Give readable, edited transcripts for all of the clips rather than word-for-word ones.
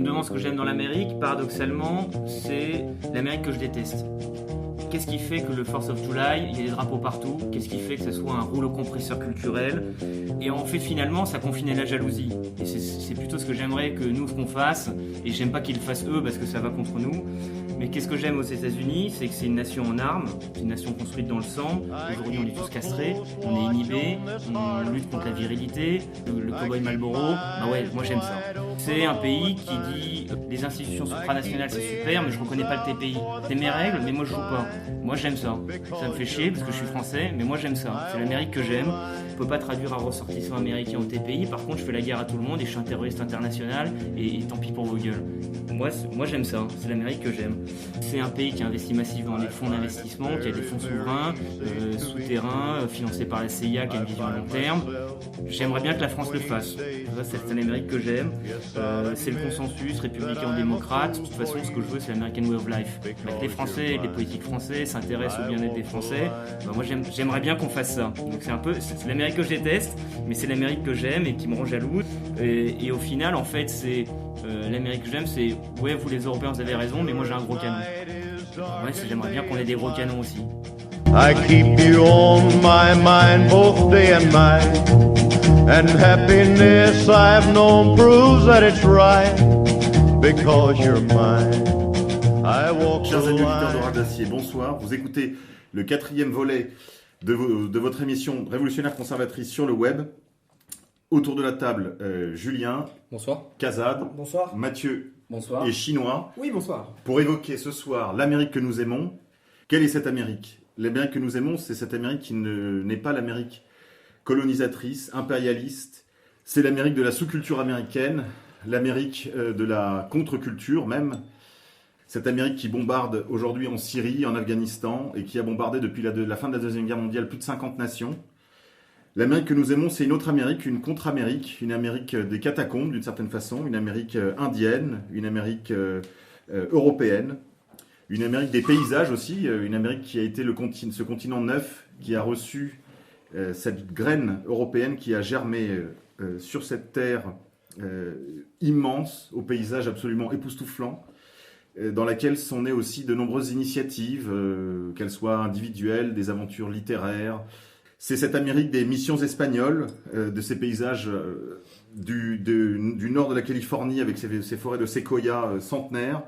me demande ce que j'aime dans l'Amérique, paradoxalement, c'est l'Amérique que je déteste. Qu'est-ce qui fait que le 4th of July, il y a des drapeaux partout? Qu'est-ce qui fait que ce soit un rouleau compresseur culturel? Et en fait, finalement, ça confine la jalousie. Et c'est plutôt ce que j'aimerais que nous, qu'on fasse. Et j'aime pas qu'ils le fassent eux, parce que ça va contre nous. Mais qu'est-ce que j'aime aux États-Unis, c'est que c'est une nation en armes, c'est une nation construite dans le sang. Aujourd'hui, on est tous castrés, on est inhibés, on lutte contre la virilité, le cowboy Marlboro. Bah ouais, moi j'aime ça. C'est un pays qui dit les institutions supranationales c'est super, mais je reconnais pas le TPI. C'est mes règles, mais moi je joue pas. Moi j'aime ça. Ça me fait chier parce que je suis français, mais moi j'aime ça. C'est l'Amérique que j'aime. Je peux pas traduire un ressortissant américain au TPI. Par contre, je fais la guerre à tout le monde et je suis un terroriste international. Et tant pis pour vos gueules. Moi j'aime ça. C'est l'Amérique que j'aime. C'est un pays qui investit massivement dans les fonds d'investissement, qui a des fonds souverains, souterrains, financés par la CIA, qui a une vision à long terme. J'aimerais bien que la France le fasse. Ça, c'est l'Amérique que j'aime. C'est le consensus républicain-démocrate. De toute façon, ce que je veux, c'est l'American Way of Life. Que les Français, les politiques français s'intéressent au bien-être des Français. Moi, j'aimerais bien qu'on fasse ça. Donc c'est l'Amérique que je déteste, mais c'est l'Amérique que j'aime et qui me rend jaloux. Et au final, en fait, c'est l'Amérique que j'aime, c'est ouais, vous les Européens, vous avez raison, mais moi j'ai un gros canon. Ouais, j'aimerais bien qu'on ait des gros canons aussi. I keep you on my mind both day and night, and happiness I've known proves that it's right, because you're mine. I walk Chers amis auditeurs d'Orage d'Acier, bonsoir. Vous écoutez le 4e volet de votre émission Révolutionnaire Conservatrice sur le web. Autour de la table, Julien. Bonsoir. Kazad. Bonsoir. Mathieu. Bonsoir. Et Chinois. Oui, bonsoir. Pour évoquer ce soir l'Amérique que nous aimons. Quelle est cette Amérique? L'Amérique que nous aimons, c'est cette Amérique qui n'est pas l'Amérique colonisatrice, impérialiste. C'est l'Amérique de la sous-culture américaine, l'Amérique de la contre-culture même. Cette Amérique qui bombarde aujourd'hui en Syrie, en Afghanistan, et qui a bombardé depuis la fin de la Deuxième Guerre mondiale plus de 50 nations. L'Amérique que nous aimons, c'est une autre Amérique, une contre-Amérique, une Amérique des catacombes d'une certaine façon, une Amérique indienne, une Amérique européenne, une Amérique des paysages aussi, une Amérique qui a été ce continent neuf, qui a reçu cette graine européenne qui a germé sur cette terre immense, aux paysages absolument époustouflants, dans laquelle sont nées aussi de nombreuses initiatives, qu'elles soient individuelles, des aventures littéraires. C'est cette Amérique des missions espagnoles, de ces paysages du nord de la Californie avec ses forêts de séquoia centenaires.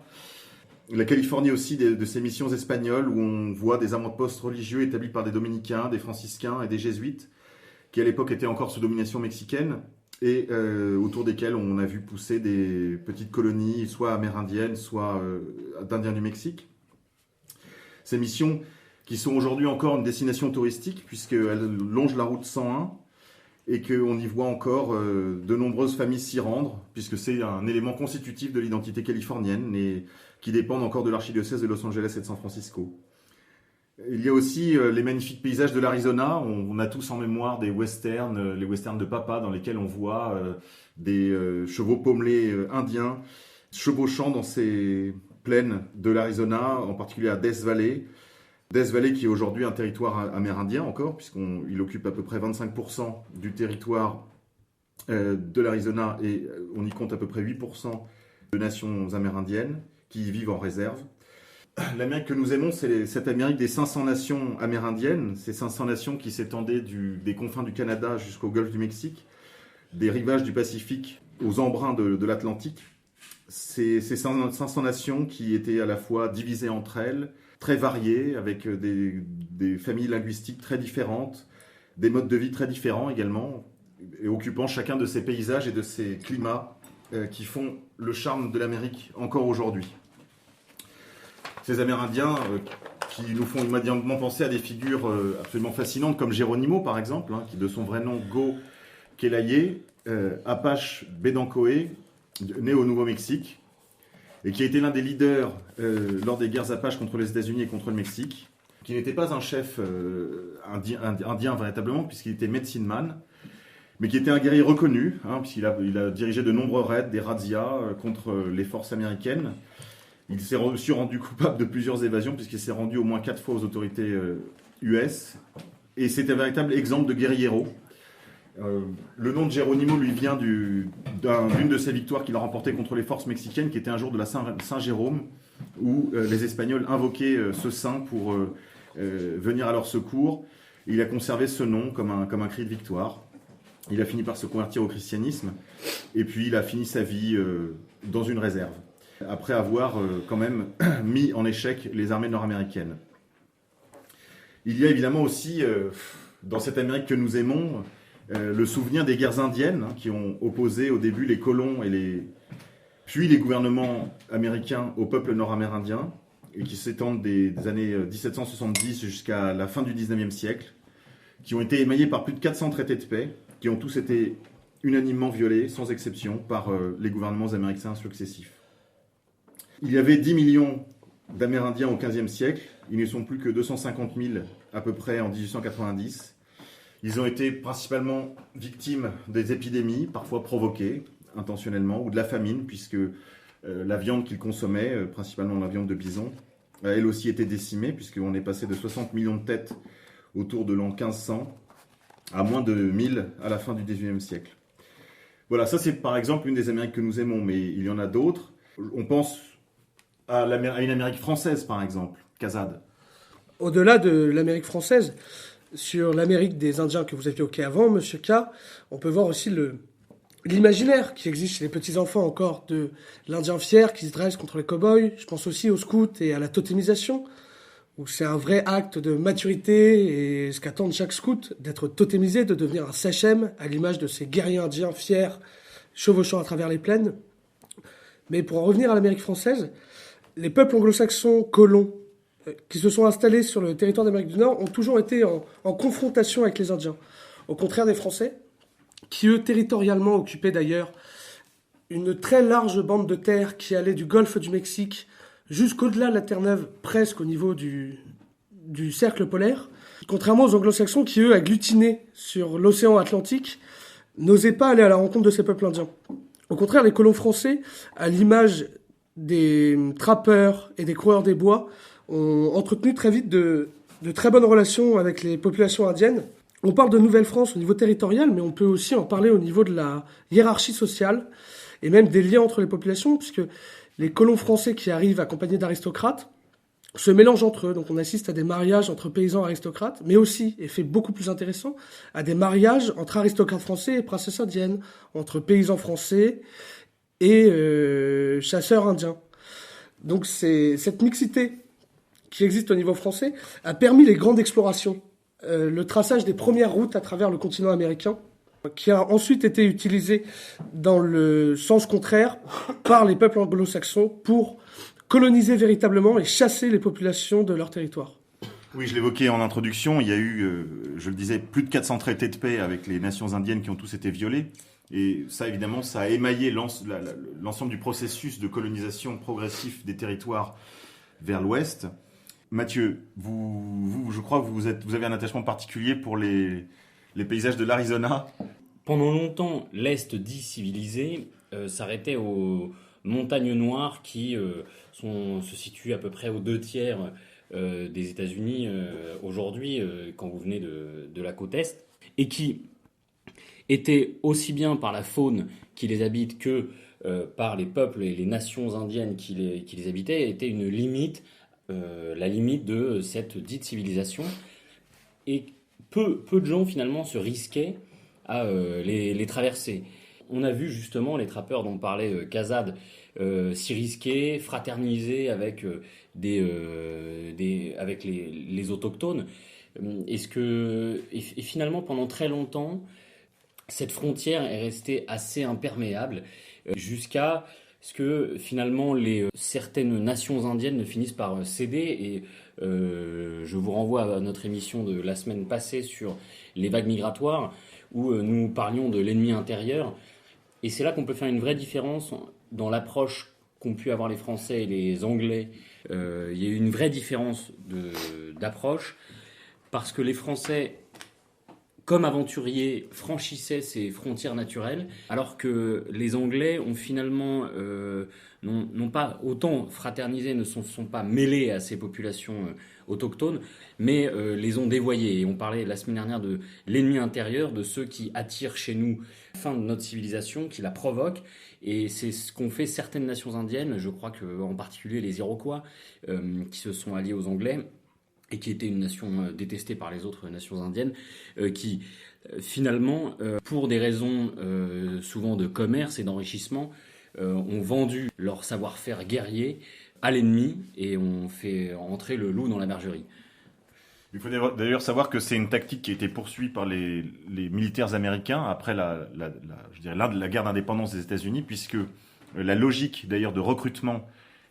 La Californie aussi de ces missions espagnoles où on voit des avant-postes religieux établis par des dominicains, des franciscains et des jésuites qui à l'époque étaient encore sous domination mexicaine et autour desquels on a vu pousser des petites colonies soit amérindiennes, soit d'Indiens du Mexique. Ces missions qui sont aujourd'hui encore une destination touristique, puisqu'elles longent la route 101, et qu'on y voit encore de nombreuses familles s'y rendre, puisque c'est un élément constitutif de l'identité californienne, et qui dépendent encore de l'archidiocèse de Los Angeles et de San Francisco. Il y a aussi les magnifiques paysages de l'Arizona. On a tous en mémoire des westerns, les westerns de papa, dans lesquels on voit des chevaux pommelés indiens chevauchant dans ces plaines de l'Arizona, en particulier à Death Valley. Death Valley qui est aujourd'hui un territoire amérindien encore, puisqu'il occupe à peu près 25% du territoire de l'Arizona et on y compte à peu près 8% de nations amérindiennes qui y vivent en réserve. L'Amérique que nous aimons, c'est cette Amérique des 500 nations amérindiennes, ces 500 nations qui s'étendaient des confins du Canada jusqu'au golfe du Mexique, des rivages du Pacifique aux embruns de l'Atlantique. Ces 500 nations qui étaient à la fois divisées entre elles, très variées, avec des familles linguistiques très différentes, des modes de vie très différents également, et occupant chacun de ces paysages et de ces climats qui font le charme de l'Amérique encore aujourd'hui. Ces Amérindiens qui nous font immédiatement penser à des figures absolument fascinantes comme Geronimo par exemple, qui de son vrai nom Go Kelaye, Apache Bédancoé, né au Nouveau-Mexique, et qui a été l'un des leaders lors des guerres Apaches contre les États-Unis et contre le Mexique, qui n'était pas un chef indien véritablement, puisqu'il était medicine man, mais qui était un guerrier reconnu, puisqu'il a dirigé de nombreux raids, des razzias contre les forces américaines. Il s'est aussi rendu coupable de plusieurs évasions, puisqu'il s'est rendu au moins 4 fois aux autorités US, et c'était un véritable exemple de guerriero. Le nom de Geronimo lui vient d'une de ses victoires qu'il a remportées contre les forces mexicaines, qui était un jour de la Saint-Jérôme, où les Espagnols invoquaient ce saint pour venir à leur secours. Et il a conservé ce nom comme un cri de victoire. Il a fini par se convertir au christianisme, et puis il a fini sa vie dans une réserve, après avoir quand même mis en échec les armées nord-américaines. Il y a évidemment aussi, dans cette Amérique que nous aimons, le souvenir des guerres indiennes, qui ont opposé au début les colons puis les gouvernements américains au peuple nord-amérindien, et qui s'étendent des années 1770 jusqu'à la fin du 19e siècle, qui ont été émaillés par plus de 400 traités de paix, qui ont tous été unanimement violés, sans exception, par les gouvernements américains successifs. Il y avait 10 millions d'Amérindiens au XVe siècle, ils ne sont plus que 250 000 à peu près en 1890. Ils ont été principalement victimes des épidémies, parfois provoquées intentionnellement, ou de la famine, puisque la viande qu'ils consommaient, principalement la viande de bison, a elle aussi été décimée, puisqu'on est passé de 60 millions de têtes autour de l'an 1500 à moins de 1000 à la fin du XIXe siècle. Voilà, ça c'est par exemple une des Amériques que nous aimons, mais il y en a d'autres. On pense à une Amérique française, par exemple, Cazade. Au-delà de l'Amérique française, sur l'Amérique des Indiens que vous aviez évoqué avant, Monsieur K, on peut voir aussi l'imaginaire qui existe chez les petits-enfants encore de l'Indien fier qui se dresse contre les cow-boys. Je pense aussi aux scouts et à la totémisation, où c'est un vrai acte de maturité et ce qu'attend chaque scout, d'être totémisé, de devenir un sachem, à l'image de ces guerriers indiens fiers chevauchant à travers les plaines. Mais pour en revenir à l'Amérique française, les peuples anglo-saxons colons qui se sont installés sur le territoire d'Amérique du Nord ont toujours été en confrontation avec les Indiens. Au contraire des Français, qui eux, territorialement, occupaient d'ailleurs une très large bande de terre qui allait du golfe du Mexique jusqu'au-delà de la Terre-Neuve, presque au niveau du cercle polaire. Contrairement aux anglo-saxons qui, eux, agglutinaient sur l'océan Atlantique, n'osaient pas aller à la rencontre de ces peuples indiens. Au contraire, les colons français, à l'image des trappeurs et des coureurs des bois, ont entretenu très vite de très bonnes relations avec les populations indiennes. On parle de Nouvelle-France au niveau territorial, mais on peut aussi en parler au niveau de la hiérarchie sociale et même des liens entre les populations, puisque les colons français qui arrivent accompagnés d'aristocrates se mélangent entre eux. Donc on assiste à des mariages entre paysans et aristocrates, mais aussi, et fait beaucoup plus intéressant, à des mariages entre aristocrates français et princesses indiennes, entre paysans français et chasseurs indiens. Donc cette mixité qui existe au niveau français a permis les grandes explorations, le traçage des premières routes à travers le continent américain, qui a ensuite été utilisé dans le sens contraire par les peuples anglo-saxons pour coloniser véritablement et chasser les populations de leur territoire. Oui, je l'évoquais en introduction, il y a eu, je le disais, plus de 400 traités de paix avec les nations indiennes qui ont tous été violés. Et ça, évidemment, ça a émaillé l'ensemble du processus de colonisation progressif des territoires vers l'ouest. Mathieu, je crois que vous avez un attachement particulier pour les paysages de l'Arizona. Pendant longtemps, l'Est dit civilisé s'arrêtait aux montagnes noires qui se situent à peu près aux 2/3 des États-Unis aujourd'hui, quand vous venez de la côte Est, et qui étaient aussi bien par la faune qui les habite que par les peuples et les nations indiennes qui les habitaient, étaient une limite, la limite de cette dite civilisation. Et peu de gens finalement se risquaient à les traverser. On a vu justement les trappeurs dont parlait Cazade s'y risquer, fraterniser avec avec les autochtones. Et finalement, pendant très longtemps, cette frontière est restée assez imperméable jusqu'à ce que finalement certaines nations indiennes ne finissent par céder. Et je vous renvoie à notre émission de la semaine passée sur les vagues migratoires, où nous parlions de l'ennemi intérieur. Et c'est là qu'on peut faire une vraie différence dans l'approche qu'ont pu avoir les Français et les Anglais. Il y a eu une vraie différence d'approche, parce que les Français comme aventuriers, franchissaient ces frontières naturelles, alors que les Anglais ont finalement n'ont pas autant fraternisé, ne sont pas mêlés à ces populations autochtones, mais les ont dévoyés. Et on parlait la semaine dernière de l'ennemi intérieur, de ceux qui attirent chez nous la fin de notre civilisation, qui la provoquent. Et c'est ce qu'ont fait certaines nations indiennes, je crois qu'en particulier les Iroquois, qui se sont alliés aux Anglais, et qui était une nation détestée par les autres nations indiennes, qui finalement, pour des raisons souvent de commerce et d'enrichissement, ont vendu leur savoir-faire guerrier à l'ennemi et ont fait entrer le loup dans la bergerie. Il faut d'ailleurs savoir que c'est une tactique qui a été poursuivie par les militaires américains après la guerre d'indépendance des États-Unis, puisque la logique d'ailleurs de recrutement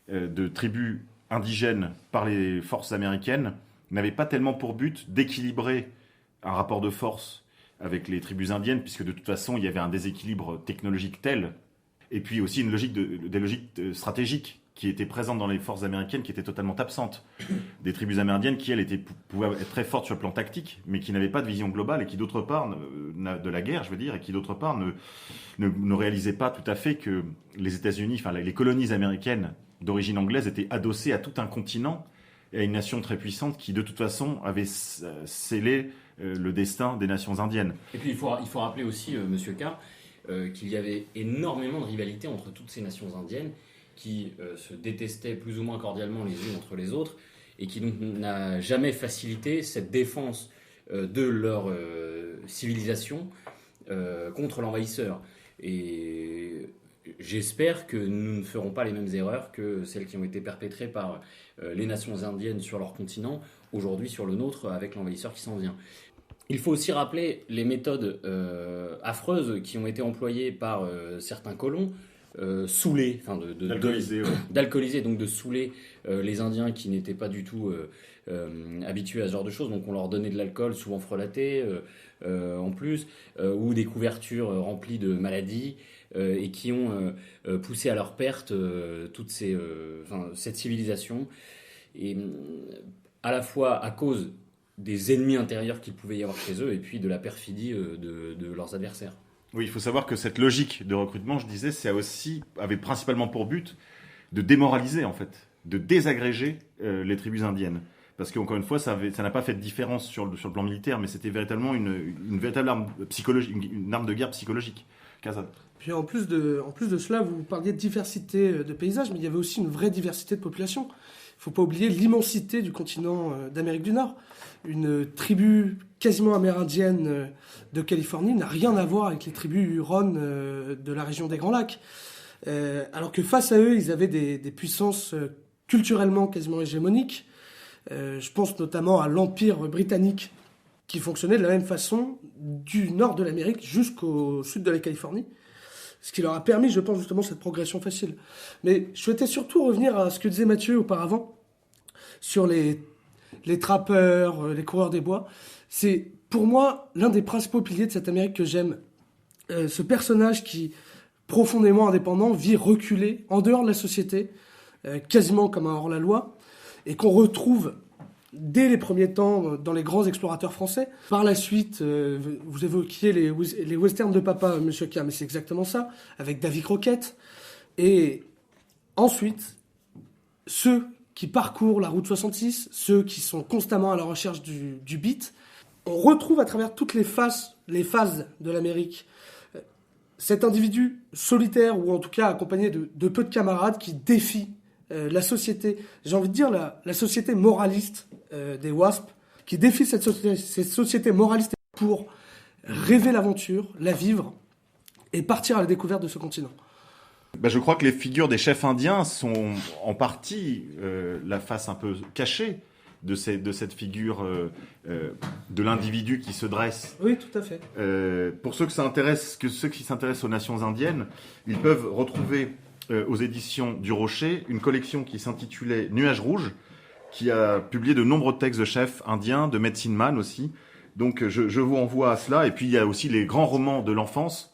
de tribus indigènes par les forces américaines n'avait pas tellement pour but d'équilibrer un rapport de force avec les tribus indiennes, puisque de toute façon, il y avait un déséquilibre technologique tel, et puis aussi des logiques stratégiques qui étaient présentes dans les forces américaines, qui étaient totalement absentes. Des tribus amérindiennes qui, elles, pouvaient être très fortes sur le plan tactique, mais qui n'avaient pas de vision globale, et qui, d'autre part, de la guerre, je veux dire, et qui, d'autre part, ne réalisaient pas tout à fait que les États-Unis, enfin, les colonies américaines d'origine anglaise étaient adossées à tout un continent, et à une nation très puissante qui, de toute façon, avait scellé le destin des nations indiennes. Et puis, il faut rappeler aussi, Monsieur K, qu'il y avait énormément de rivalité entre toutes ces nations indiennes qui se détestaient plus ou moins cordialement les unes entre les autres et qui donc n'a jamais facilité cette défense de leur civilisation contre l'envahisseur. Et j'espère que nous ne ferons pas les mêmes erreurs que celles qui ont été perpétrées par les nations indiennes sur leur continent, aujourd'hui sur le nôtre avec l'envahisseur qui s'en vient. Il faut aussi rappeler les méthodes affreuses qui ont été employées par certains colons, saouler, enfin d'alcooliser, donc de saouler les Indiens qui n'étaient pas du tout habitués à ce genre de choses. Donc on leur donnait de l'alcool, souvent frelaté en plus, ou des couvertures remplies de maladies, et qui ont poussé à leur perte cette civilisation. Et à la fois à cause des ennemis intérieurs qu'il pouvait y avoir chez eux, et puis de la perfidie de leurs adversaires. Oui, il faut savoir que cette logique de recrutement, je disais, avait principalement pour but de démoraliser, en fait, de désagréger les tribus indiennes. Parce qu'encore une fois, ça n'a pas fait de différence sur le plan militaire, mais c'était véritablement une véritable arme psychologique, une arme de guerre psychologique. Kazan. Puis en plus de cela, vous parliez de diversité de paysages, mais il y avait aussi une vraie diversité de population. Il ne faut pas oublier l'immensité du continent d'Amérique du Nord. Une tribu quasiment amérindienne de Californie n'a rien à voir avec les tribus Huron de la région des Grands Lacs. Alors que face à eux, ils avaient des puissances culturellement quasiment hégémoniques. Je pense notamment à l'Empire britannique qui fonctionnait de la même façon du nord de l'Amérique jusqu'au sud de la Californie. Ce qui leur a permis, je pense, justement, cette progression facile. Mais je souhaitais surtout revenir à ce que disait Mathieu auparavant sur les trappeurs, les coureurs des bois. C'est, pour moi, l'un des principaux piliers de cette Amérique que j'aime. Ce personnage qui, profondément indépendant, vit reculé, en dehors de la société, quasiment comme un hors-la-loi, et qu'on retrouve dès les premiers temps dans les grands explorateurs français. Par la suite, vous évoquiez les westerns de papa, Monsieur K, mais c'est exactement ça, avec Davy Crockett. Et ensuite, ceux qui parcourent la route 66, ceux qui sont constamment à la recherche du beat, on retrouve à travers toutes les phases de l'Amérique cet individu solitaire, ou en tout cas accompagné de peu de camarades, qui défie la société, j'ai envie de dire la société moraliste des WASP, qui défie cette société moraliste pour rêver l'aventure, la vivre et partir à la découverte de ce continent. Je crois que les figures des chefs indiens sont en partie la face un peu cachée de cette figure de l'individu qui se dresse. Oui, tout à fait. Pour ceux qui s'intéressent aux nations indiennes, ils peuvent retrouver aux éditions du Rocher une collection qui s'intitulait Nuages rouges, qui a publié de nombreux textes de chefs indiens, de medicine man aussi. Donc je vous envoie à cela. Et puis il y a aussi les grands romans de l'enfance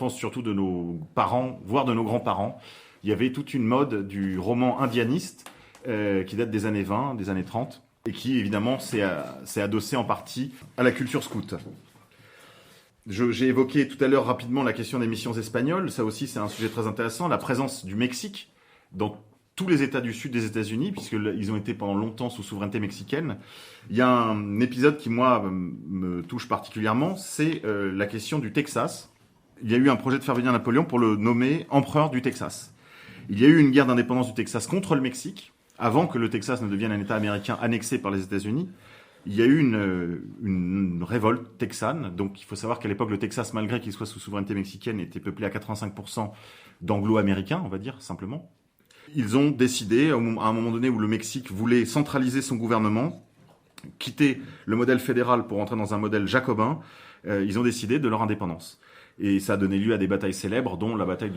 surtout de nos parents, voire de nos grands-parents. Il y avait toute une mode du roman indianiste qui date des années 20, des années 30, et qui évidemment s'est adossé en partie à la culture scout. J'ai évoqué tout à l'heure rapidement la question des missions espagnoles, ça aussi c'est un sujet très intéressant, la présence du Mexique dans tous les États du sud des États-Unis, puisqu'ils ont été pendant longtemps sous souveraineté mexicaine. Il y a un épisode qui, moi, me touche particulièrement, c'est la question du Texas. Il y a eu un projet de faire venir Napoléon pour le nommer empereur du Texas. Il y a eu une guerre d'indépendance du Texas contre le Mexique, avant que le Texas ne devienne un État américain annexé par les États-Unis. Il y a eu une révolte texane. Donc il faut savoir qu'à l'époque, le Texas, malgré qu'il soit sous souveraineté mexicaine, était peuplé à 85% d'anglo-américains, on va dire, simplement. Ils ont décidé, à un moment donné où le Mexique voulait centraliser son gouvernement, quitter le modèle fédéral pour entrer dans un modèle jacobin, ils ont décidé de leur indépendance. Et ça a donné lieu à des batailles célèbres, dont la bataille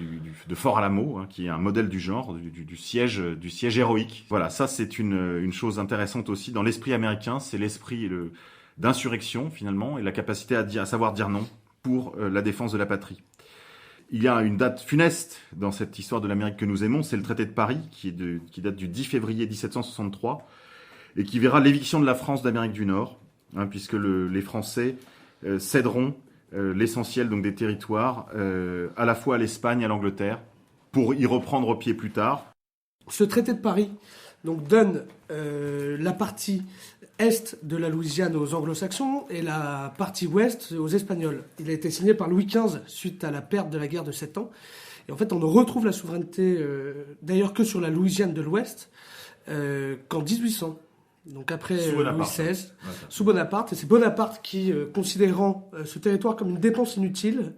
de Fort Alamo, qui est un modèle du genre, du siège héroïque. Voilà, ça c'est une chose intéressante aussi dans l'esprit américain, c'est l'esprit d'insurrection finalement, et la capacité à savoir dire non pour la défense de la patrie. Il y a une date funeste dans cette histoire de l'Amérique que nous aimons, c'est le traité de Paris, qui date du 10 février 1763, et qui verra l'éviction de la France d'Amérique du Nord, puisque les Français céderont l'essentiel donc des territoires, à la fois à l'Espagne et à l'Angleterre, pour y reprendre pied plus tard. Ce traité de Paris donc, donne la partie est de la Louisiane aux Anglo-Saxons et la partie ouest aux Espagnols. Il a été signé par Louis XV suite à la perte de la guerre de 7 ans. Et en fait, on ne retrouve la souveraineté, d'ailleurs, que sur la Louisiane de l'Ouest, qu'en 1800. Donc après Louis XVI, sous Bonaparte. Et c'est Bonaparte qui, considérant ce territoire comme une dépense inutile,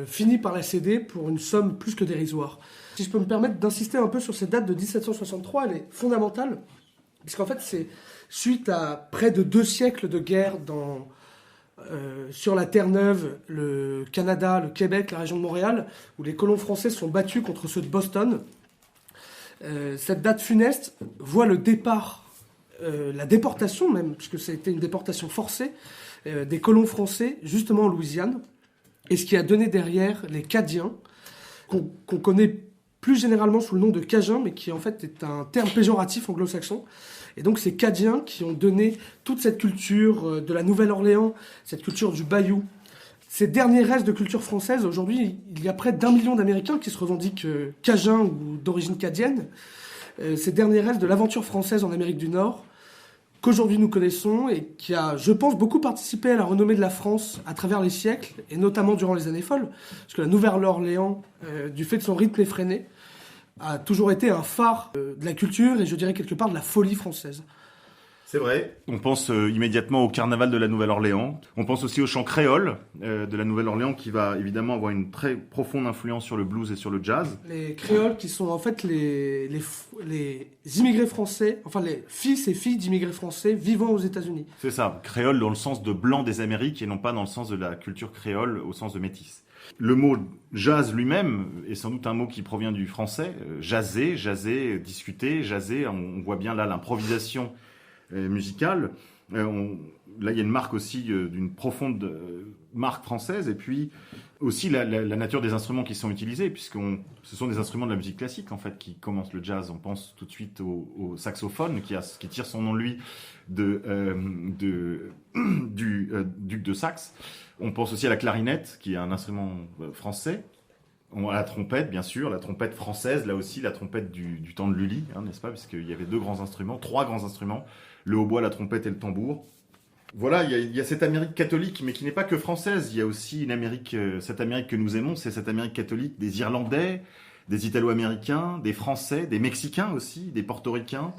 finit par la céder pour une somme plus que dérisoire. Si je peux me permettre d'insister un peu sur cette date de 1763, elle est fondamentale, puisqu'en fait c'est suite à près de 2 siècles de guerre sur la Terre-Neuve, le Canada, le Québec, la région de Montréal, où les colons français sont battus contre ceux de Boston. Cette date funeste voit le départ, la déportation même, puisque ça a été une déportation forcée, des colons français, justement en Louisiane, et ce qui a donné derrière les Cadiens, qu'on connaît plus généralement sous le nom de Cajuns, mais qui en fait est un terme péjoratif anglo-saxon. Et donc ces Cadiens qui ont donné toute cette culture de la Nouvelle-Orléans, cette culture du Bayou, ces derniers restes de culture française. Aujourd'hui, il y a près d'1 million d'Américains qui se revendiquent Cajuns ou d'origine cadienne. Ces derniers restes de l'aventure française en Amérique du Nord, qu'aujourd'hui nous connaissons et qui a, je pense, beaucoup participé à la renommée de la France à travers les siècles, et notamment durant les années folles, parce que la Nouvelle-Orléans, du fait de son rythme effréné, a toujours été un phare de la culture et je dirais quelque part de la folie française. C'est vrai. On pense immédiatement au carnaval de la Nouvelle-Orléans. On pense aussi au chant créole de la Nouvelle-Orléans qui va évidemment avoir une très profonde influence sur le blues et sur le jazz. Les créoles qui sont en fait les immigrés français, enfin les fils et filles d'immigrés français vivant aux États-Unis. C'est ça, créole dans le sens de blanc des Amériques et non pas dans le sens de la culture créole au sens de métis. Le mot jazz lui-même est sans doute un mot qui provient du français. Jazzer, discuter, jazzer. On voit bien là l'improvisation musicale. Là, il y a une marque aussi d'une profonde marque française. Et puis aussi la nature des instruments qui sont utilisés, ce sont des instruments de la musique classique en fait qui commencent le jazz. On pense tout de suite au saxophone qui tire son nom de lui du duc de Saxe. On pense aussi à la clarinette, qui est un instrument français. À la trompette, bien sûr, la trompette française, là aussi, la trompette du temps de Lully, n'est-ce pas? Puisqu'il y avait 3 grands instruments, le hautbois, la trompette et le tambour. Voilà, il y a cette Amérique catholique, mais qui n'est pas que française. Il y a aussi cette Amérique que nous aimons, c'est cette Amérique catholique des Irlandais, des Italo-Américains, des Français, des Mexicains aussi, des Portoricains.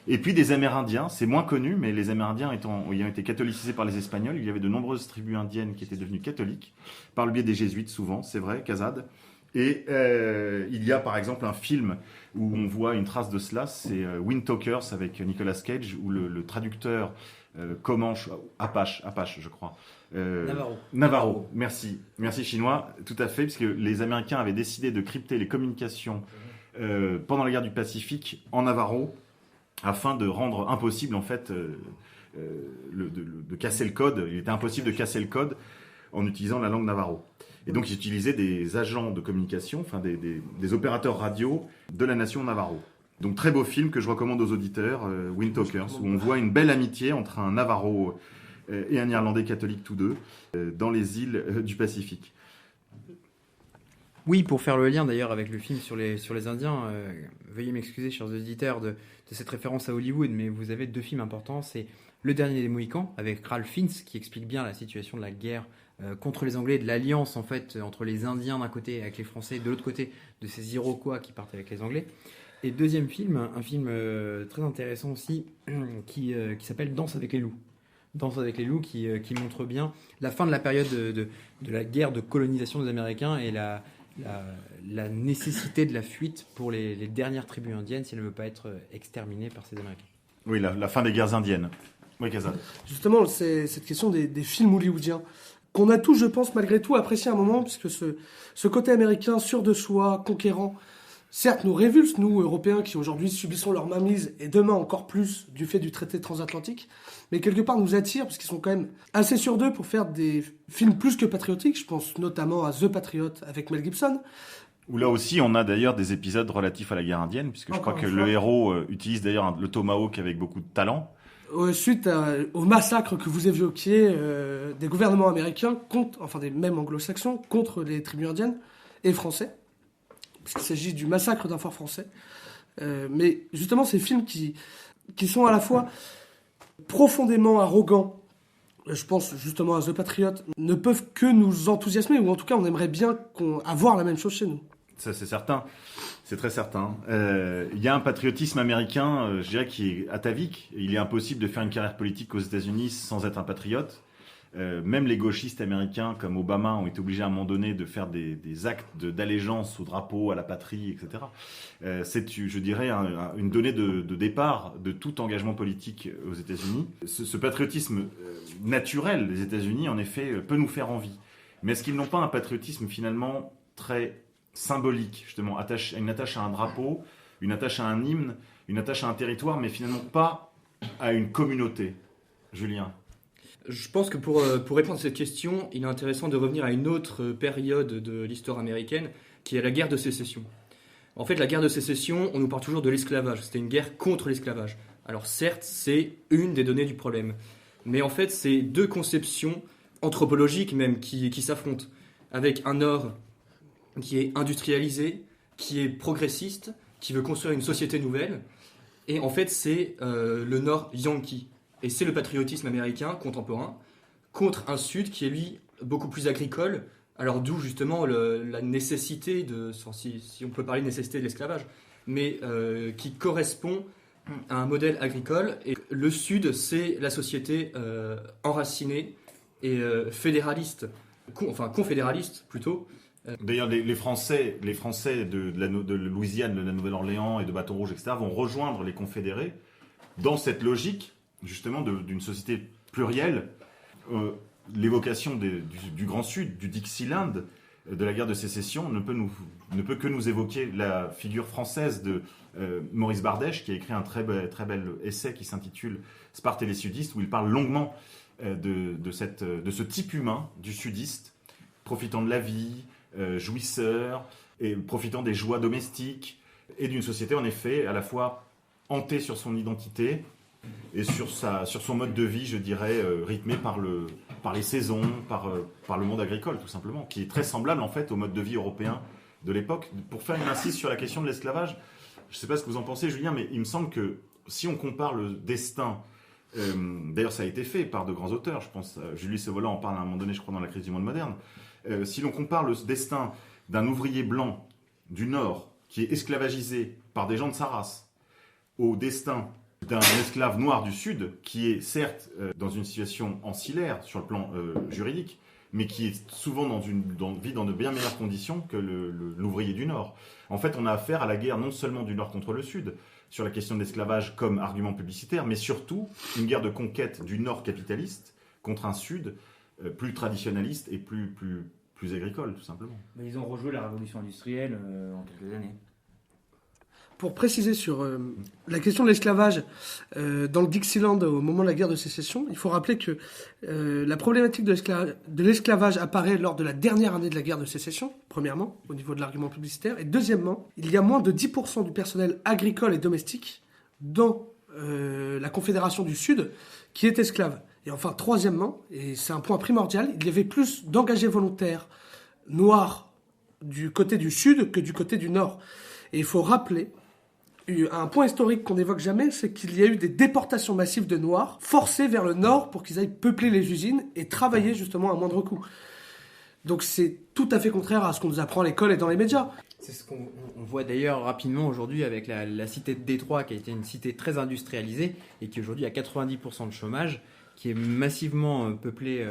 Et puis des Amérindiens, c'est moins connu, mais les Amérindiens ayant été catholicisés par les Espagnols, il y avait de nombreuses tribus indiennes qui étaient devenues catholiques, par le biais des jésuites souvent, c'est vrai, Cazade. Et il y a par exemple un film où on voit une trace de cela, c'est Wind Talkers avec Nicolas Cage, où le traducteur Comanche, Apache je crois. Navarro, merci chinois, tout à fait, parce que les Américains avaient décidé de crypter les communications pendant la guerre du Pacifique en Navarro, afin de rendre impossible en fait de casser le code. Il était impossible de casser le code en utilisant la langue navarro. Et donc ils utilisaient des agents de communication, enfin des opérateurs radio de la nation navarro. Donc très beau film que je recommande aux auditeurs, Windtalkers, où on voit une belle amitié entre un Navarro et un Irlandais catholique tous deux dans les îles du Pacifique. Oui, pour faire le lien d'ailleurs avec le film sur les Indiens, veuillez m'excuser, chers auditeurs, de cette référence à Hollywood, mais vous avez 2 films importants. C'est Le Dernier des Mohicans, avec Ralph Fiennes, qui explique bien la situation de la guerre contre les Anglais, de l'alliance en fait entre les Indiens d'un côté et avec les Français, de l'autre côté, de ces Iroquois qui partent avec les Anglais. Et deuxième film, un film très intéressant aussi, qui s'appelle Danse avec les loups. Danse avec les loups, qui montre bien la fin de la période de la guerre de colonisation des Américains et la nécessité de la fuite pour les dernières tribus indiennes si elles ne veulent pas être exterminées par ces Américains. Oui, la fin des guerres indiennes. Oui, Kazan. Justement, c'est cette question des films hollywoodiens qu'on a tous, je pense, malgré tout apprécié à un moment, puisque ce côté américain sûr de soi, conquérant, certes nous révulse, nous, Européens, qui aujourd'hui subissons leur mainmise, et demain encore plus du fait du traité transatlantique, mais quelque part nous attire, parce qu'ils sont quand même assez sûrs d'eux pour faire des films plus que patriotiques. Je pense notamment à The Patriot avec Mel Gibson. Où là aussi, on a d'ailleurs des épisodes relatifs à la guerre indienne, puisque je crois que le héros utilise d'ailleurs le tomahawk avec beaucoup de talent. Suite au massacre que vous évoquiez des gouvernements américains, même anglo-saxons, contre les tribus indiennes et français, puisqu'il s'agit du massacre d'un fort français. Mais justement, ces films qui sont à la fois profondément arrogants, je pense justement à The Patriot, ne peuvent que nous enthousiasmer, ou en tout cas, on aimerait bien avoir la même chose chez nous. Ça, c'est certain. C'est très certain. Il y a un patriotisme américain, je dirais, qui est atavique. Il est impossible de faire une carrière politique aux États-Unis sans être un patriote. Même les gauchistes américains comme Obama ont été obligés à un moment donné de faire des actes d'allégeance au drapeau, à la patrie, etc. C'est, je dirais, une donnée de départ de tout engagement politique aux États-Unis. Ce patriotisme naturel des États-Unis, en effet, peut nous faire envie. Mais est-ce qu'ils n'ont pas un patriotisme finalement très symbolique, justement, une attache à un drapeau, une attache à un hymne, une attache à un territoire, mais finalement pas à une communauté? Julien? Je pense que pour répondre à cette question, il est intéressant de revenir à une autre période de l'histoire américaine, qui est la guerre de sécession. En fait, la guerre de sécession, on nous parle toujours de l'esclavage. C'était une guerre contre l'esclavage. Alors certes, c'est une des données du problème. Mais en fait, c'est 2 conceptions anthropologiques même qui s'affrontent. Avec un Nord qui est industrialisé, qui est progressiste, qui veut construire une société nouvelle. Et en fait, c'est le Nord yankee. Et c'est le patriotisme américain contemporain contre un Sud qui est, lui, beaucoup plus agricole. Alors d'où, justement, la nécessité si on peut parler de nécessité de l'esclavage, mais qui correspond à un modèle agricole. Et le Sud, c'est la société enracinée et fédéraliste, confédéraliste plutôt. D'ailleurs, les Français de Louisiane, de la Nouvelle-Orléans et de Bâton Rouge, etc., vont rejoindre les Confédérés dans cette logique, justement, d'une société plurielle. L'évocation du Grand Sud, du Dixieland, de la guerre de sécession, ne peut que nous évoquer la figure française de Maurice Bardèche, qui a écrit un très bel essai qui s'intitule « Sparte et les sudistes », où il parle longuement de ce type humain du sudiste, profitant de la vie, jouisseur, et profitant des joies domestiques, et d'une société en effet à la fois hantée sur son identité et sur son mode de vie, je dirais, rythmé par les saisons, par le monde agricole tout simplement, qui est très semblable en fait au mode de vie européen de l'époque. Pour faire une incise sur la question de l'esclavage, je ne sais pas ce que vous en pensez, Julien, mais il me semble que si on compare le destin, d'ailleurs ça a été fait par de grands auteurs, je pense Julius Evola en parle à un moment donné, je crois, dans La crise du monde moderne. Si l'on compare le destin d'un ouvrier blanc du Nord qui est esclavagisé par des gens de sa race au destin d'un esclave noir du Sud qui est certes dans une situation ancillaire sur le plan juridique, mais qui est souvent vit dans de bien meilleures conditions que l'ouvrier du Nord. En fait, on a affaire à la guerre non seulement du Nord contre le Sud, sur la question de l'esclavage comme argument publicitaire, mais surtout une guerre de conquête du Nord capitaliste contre un Sud plus traditionnaliste et plus agricole, tout simplement. Mais ils ont rejoué la révolution industrielle en quelques années. pour préciser sur la question de l'esclavage dans le Dixieland au moment de la guerre de sécession, il faut rappeler que la problématique de l'esclavage apparaît lors de la dernière année de la guerre de sécession, premièrement, au niveau de l'argument publicitaire, et deuxièmement, il y a moins de 10% du personnel agricole et domestique dans la Confédération du Sud qui est esclave. Et enfin, troisièmement, et c'est un point primordial, il y avait plus d'engagés volontaires noirs du côté du Sud que du côté du Nord. Et il faut rappeler un point historique qu'on n'évoque jamais, c'est qu'il y a eu des déportations massives de Noirs forcés vers le Nord pour qu'ils aillent peupler les usines et travailler justement à moindre coût. Donc c'est tout à fait contraire à ce qu'on nous apprend à l'école et dans les médias. C'est ce qu'on voit d'ailleurs rapidement aujourd'hui avec la cité de Détroit, qui a été une cité très industrialisée et qui aujourd'hui a 90% de chômage, qui est massivement peuplée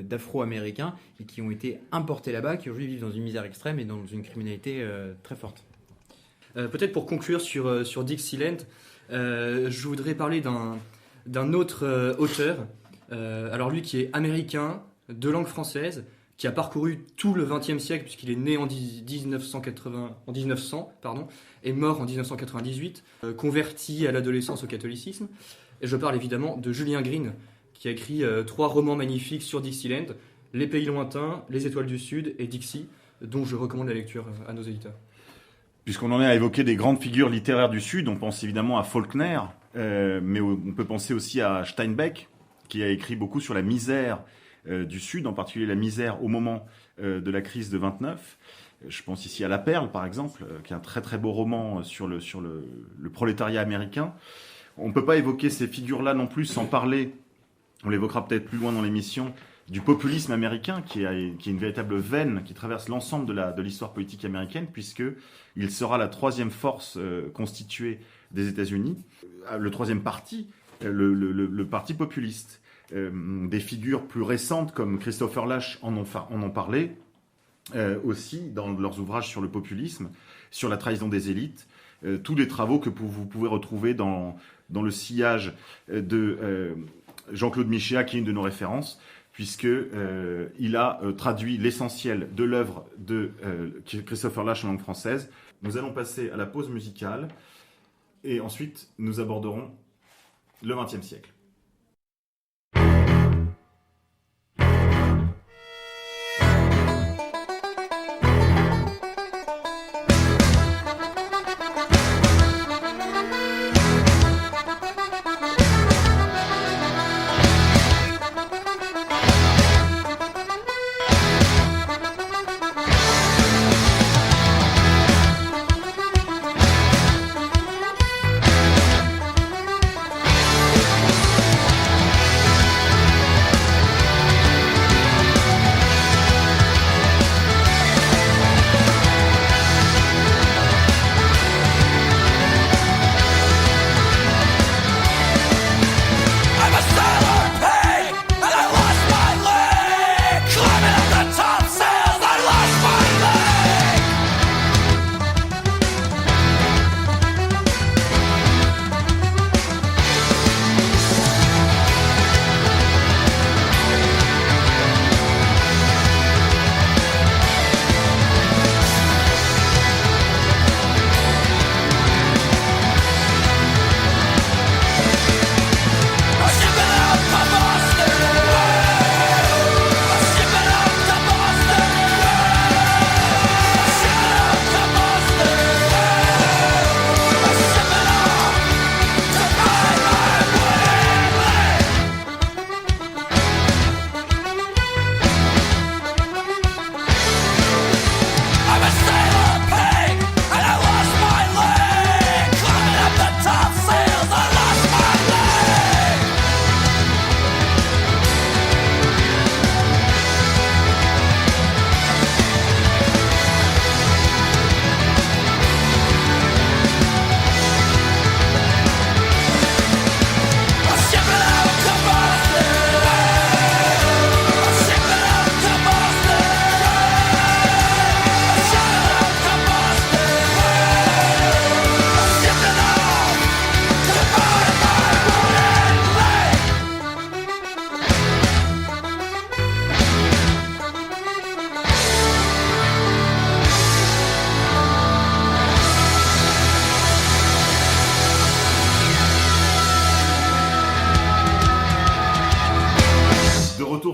d'Afro-Américains et qui ont été importés là-bas, qui aujourd'hui vivent dans une misère extrême et dans une criminalité très forte. Peut-être pour conclure sur Dixieland, je voudrais parler d'un autre auteur, alors lui qui est américain, de langue française, qui a parcouru tout le XXe siècle, puisqu'il est né en 1900 et mort en 1998, converti à l'adolescence au catholicisme. Et je parle évidemment de Julien Green, qui a écrit 3 romans magnifiques sur Dixieland, Les Pays Lointains, Les Étoiles du Sud et Dixie, dont je recommande la lecture à nos éditeurs. Puisqu'on en est à évoquer des grandes figures littéraires du Sud, on pense évidemment à Faulkner, mais on peut penser aussi à Steinbeck, qui a écrit beaucoup sur la misère du Sud, en particulier la misère au moment de la crise de 29. Je pense ici à La Perle, par exemple, qui est un très très beau roman sur le prolétariat américain. On ne peut pas évoquer ces figures-là non plus sans parler, on l'évoquera peut-être plus loin dans l'émission, du populisme américain, qui est une véritable veine qui traverse l'ensemble de l'histoire politique américaine, puisqu'il sera la 3e force constituée des États-Unis, le 3e parti, le parti populiste. Des figures plus récentes comme Christopher Lasch en ont parlé, aussi dans leurs ouvrages sur le populisme, sur la trahison des élites, tous les travaux que vous pouvez retrouver dans le sillage de Jean-Claude Michéa, qui est une de nos références, puisqu'il a traduit l'essentiel de l'œuvre de Christopher Lasch en langue française. Nous allons passer à la pause musicale et ensuite nous aborderons le XXe siècle.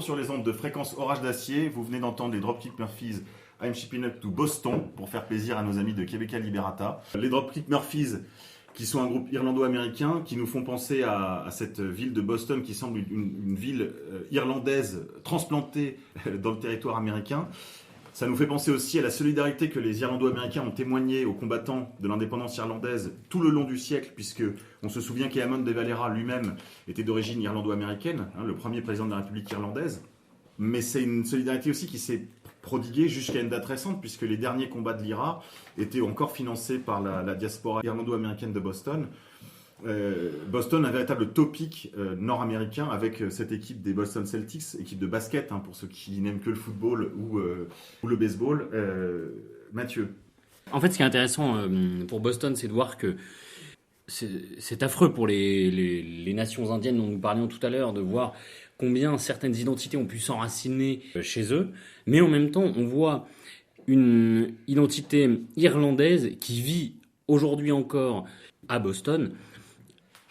sur les ondes de Fréquence Orage d'Acier. Vous venez d'entendre les Dropkick Murphys, I'm Shipping Up to Boston, pour faire plaisir à nos amis de Quebeca Liberata. Les Dropkick Murphys, qui sont un groupe irlando-américain, qui nous font penser à cette ville de Boston qui semble une ville irlandaise transplantée dans le territoire américain. Ça nous fait penser aussi à la solidarité que les Irlando-Américains ont témoigné aux combattants de l'indépendance irlandaise tout le long du siècle, puisque on se souvient qu'Eamon de Valera lui-même était d'origine irlando-américaine, le premier président de la République irlandaise. Mais c'est une solidarité aussi qui s'est prodiguée jusqu'à une date récente, puisque les derniers combats de l'IRA étaient encore financés par la diaspora irlando-américaine de Boston. Boston, un véritable topic nord-américain avec cette équipe des Boston Celtics, équipe de basket, pour ceux qui n'aiment que le football ou le baseball. Mathieu. En fait, ce qui est intéressant pour Boston, c'est de voir que c'est affreux pour les nations indiennes dont nous parlions tout à l'heure, de voir combien certaines identités ont pu s'enraciner chez eux, mais en même temps, on voit une identité irlandaise qui vit aujourd'hui encore à Boston.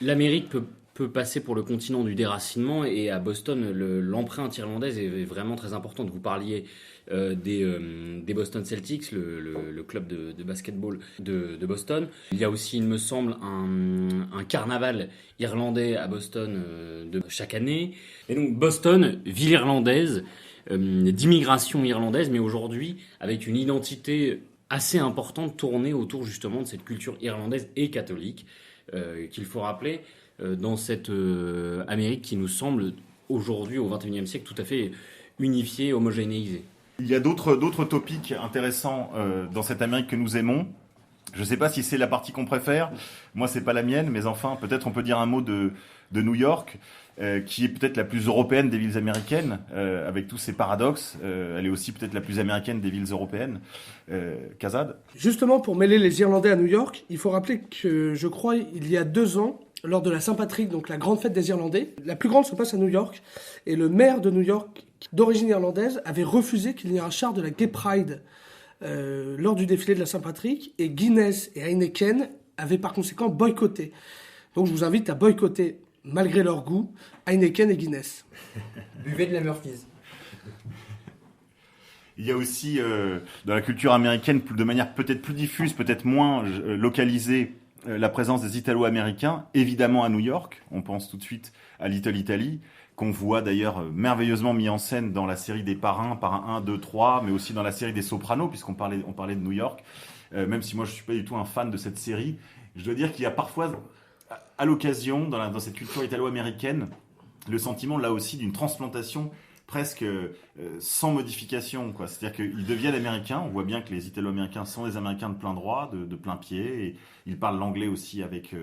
L'Amérique peut passer pour le continent du déracinement, et à Boston, l'empreinte irlandaise est vraiment très importante. Vous parliez des Boston Celtics, le club de basketball de Boston. Il y a aussi, il me semble, un carnaval irlandais à Boston de chaque année. Et donc Boston, ville irlandaise, d'immigration irlandaise, mais aujourd'hui avec une identité assez importante tournée autour justement de cette culture irlandaise et catholique. Qu'il faut rappeler dans cette Amérique qui nous semble aujourd'hui au XXIe siècle tout à fait unifiée, homogénéisée. Il y a d'autres topics intéressants dans cette Amérique que nous aimons. Je ne sais pas si c'est la partie qu'on préfère. Moi, c'est pas la mienne, mais enfin, peut-être on peut dire un mot de New York, qui est peut-être la plus européenne des villes américaines, avec tous ses paradoxes. Elle est aussi peut-être la plus américaine des villes européennes. Kazad ? Justement, pour mêler les Irlandais à New York, il faut rappeler que, je crois, il y a 2 ans, lors de la Saint-Patrick, donc la grande fête des Irlandais, la plus grande se passe à New York, et le maire de New York, d'origine irlandaise, avait refusé qu'il y ait un char de la Gay Pride lors du défilé de la Saint-Patrick, et Guinness et Heineken avaient par conséquent boycotté. Donc je vous invite à boycotter, malgré leur goût, Heineken et Guinness. Buvez de la Murphys. Il y a aussi, dans la culture américaine, de manière peut-être plus diffuse, peut-être moins localisée, la présence des Italo-Américains, évidemment à New York. On pense tout de suite à Little Italy, qu'on voit d'ailleurs merveilleusement mis en scène dans la série des Parrains 1, 2, 3, mais aussi dans la série des Sopranos, puisqu'on parlait de New York. Même si moi je ne suis pas du tout un fan de cette série, je dois dire qu'il y a parfois, à l'occasion, dans cette culture italo-américaine, le sentiment là aussi d'une transplantation presque sans modification, quoi. C'est-à-dire qu'ils deviennent américains. On voit bien que les Italo-Américains sont des Américains de plein droit, de plein pied, et ils parlent l'anglais aussi avec...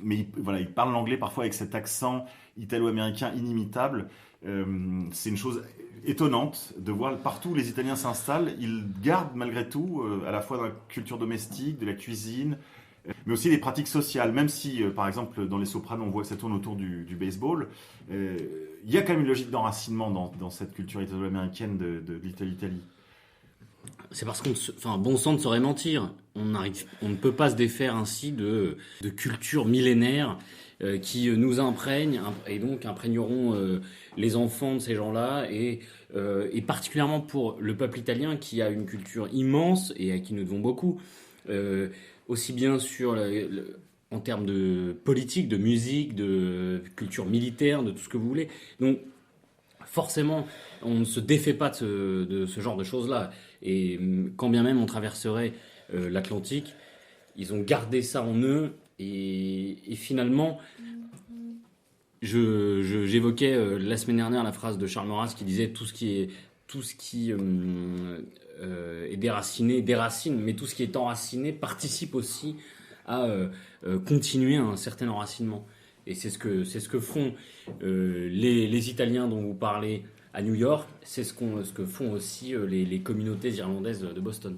mais ils parlent l'anglais parfois avec cet accent italo-américain inimitable. C'est une chose étonnante de voir partout où les Italiens s'installent, ils gardent malgré tout à la fois dans la culture domestique, de la cuisine, mais aussi des pratiques sociales. Même si, par exemple, dans les Sopranos, on voit que ça tourne autour du baseball, il y a quand même une logique d'enracinement dans cette culture italo-américaine de Little Italy. C'est parce bon sang de saurait mentir. On ne peut pas se défaire ainsi de cultures millénaires qui nous imprègnent et donc imprégneront les enfants de ces gens-là et particulièrement pour le peuple italien qui a une culture immense et à qui nous devons beaucoup, aussi bien en termes de politique, de musique, de culture militaire, de tout ce que vous voulez. Donc forcément, on ne se défait pas de ce genre de choses-là. Et quand bien même on traverserait l'Atlantique, ils ont gardé ça en eux. Et finalement, j'évoquais la semaine dernière la phrase de Charles Maurras qui disait tout ce qui est déraciné déracine, mais tout ce qui est enraciné participe aussi à continuer un certain enracinement. Et c'est ce que font les Italiens dont vous parlez à New York, c'est ce que font aussi les communautés irlandaises de Boston.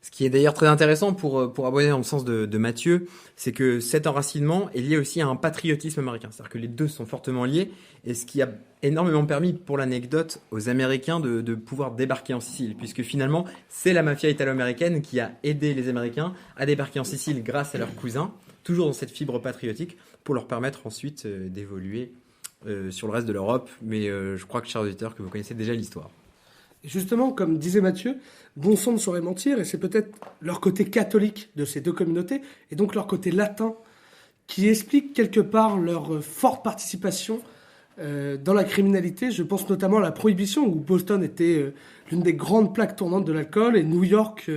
Ce qui est d'ailleurs très intéressant pour abonner dans le sens de Mathieu, c'est que cet enracinement est lié aussi à un patriotisme américain. C'est-à-dire que les deux sont fortement liés, et ce qui a énormément permis, pour l'anecdote, aux Américains de pouvoir débarquer en Sicile, puisque finalement, c'est la mafia italo-américaine qui a aidé les Américains à débarquer en Sicile grâce à leurs cousins, toujours dans cette fibre patriotique, pour leur permettre ensuite d'évoluer sur le reste de l'Europe, mais je crois que, chers auditeurs, que vous connaissez déjà l'histoire. Et justement, comme disait Mathieu, bon sang ne saurait mentir, et c'est peut-être leur côté catholique de ces deux communautés, et donc leur côté latin, qui explique quelque part leur forte participation dans la criminalité. Je pense notamment à la prohibition, où Boston était l'une des grandes plaques tournantes de l'alcool, et New York,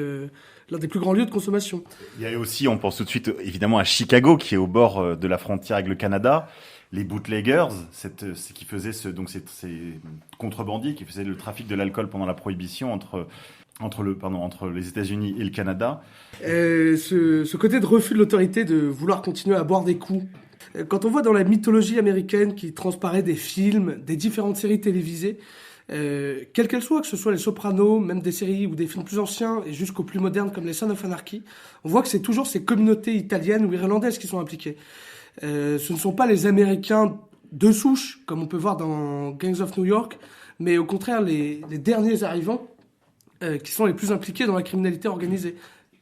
l'un des plus grands lieux de consommation. Il y a aussi, on pense tout de suite évidemment à Chicago, qui est au bord de la frontière avec le Canada. Les bootleggers, c'est qui faisaient ces contrebandiers qui faisaient le trafic de l'alcool pendant la prohibition entre les États-Unis et le Canada. Ce côté de refus de l'autorité de vouloir continuer à boire des coups. Quand on voit dans la mythologie américaine qui transparaît des films, des différentes séries télévisées, quelles qu'elles soient, que ce soit les Sopranos, même des séries ou des films plus anciens et jusqu'aux plus modernes comme les Sons of Anarchy, on voit que c'est toujours ces communautés italiennes ou irlandaises qui sont impliquées. Ce ne sont pas les Américains de souche, comme on peut voir dans Gangs of New York, mais au contraire les derniers arrivants qui sont les plus impliqués dans la criminalité organisée.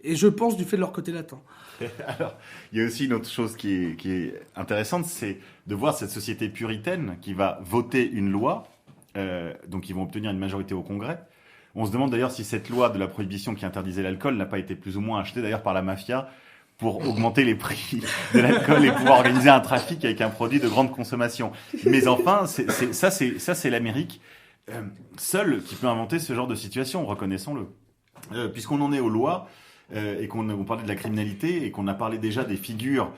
Et je pense du fait de leur côté latin. Alors, il y a aussi une autre chose qui est intéressante, c'est de voir cette société puritaine qui va voter une loi, donc ils vont obtenir une majorité au Congrès. On se demande d'ailleurs si cette loi de la prohibition qui interdisait l'alcool n'a pas été plus ou moins achetée d'ailleurs par la mafia pour augmenter les prix de l'alcool et pouvoir organiser un trafic avec un produit de grande consommation. Mais enfin, c'est l'Amérique seule qui peut inventer ce genre de situation, reconnaissons-le. Puisqu'on en est aux lois et qu'on parlait de la criminalité et qu'on a parlé déjà des figures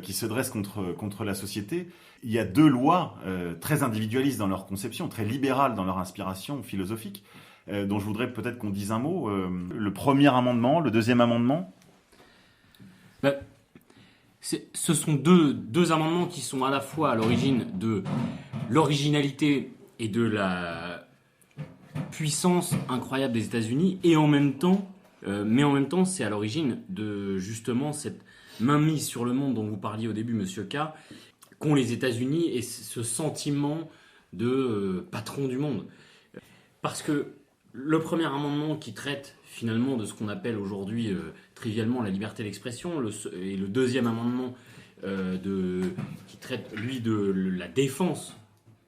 qui se dressent contre la société, il y a deux lois très individualistes dans leur conception, très libérales dans leur inspiration philosophique, dont je voudrais peut-être qu'on dise un mot. Le premier amendement, le deuxième amendement. Ce sont deux amendements qui sont à la fois à l'origine de l'originalité et de la puissance incroyable des États-Unis, et en même temps, c'est à l'origine de justement cette mainmise sur le monde dont vous parliez au début, Monsieur K, qu'ont les États-Unis et ce sentiment de patron du monde. Parce que le premier amendement qui traite finalement de ce qu'on appelle aujourd'hui trivialement la liberté d'expression, et le deuxième amendement qui traite lui de la défense,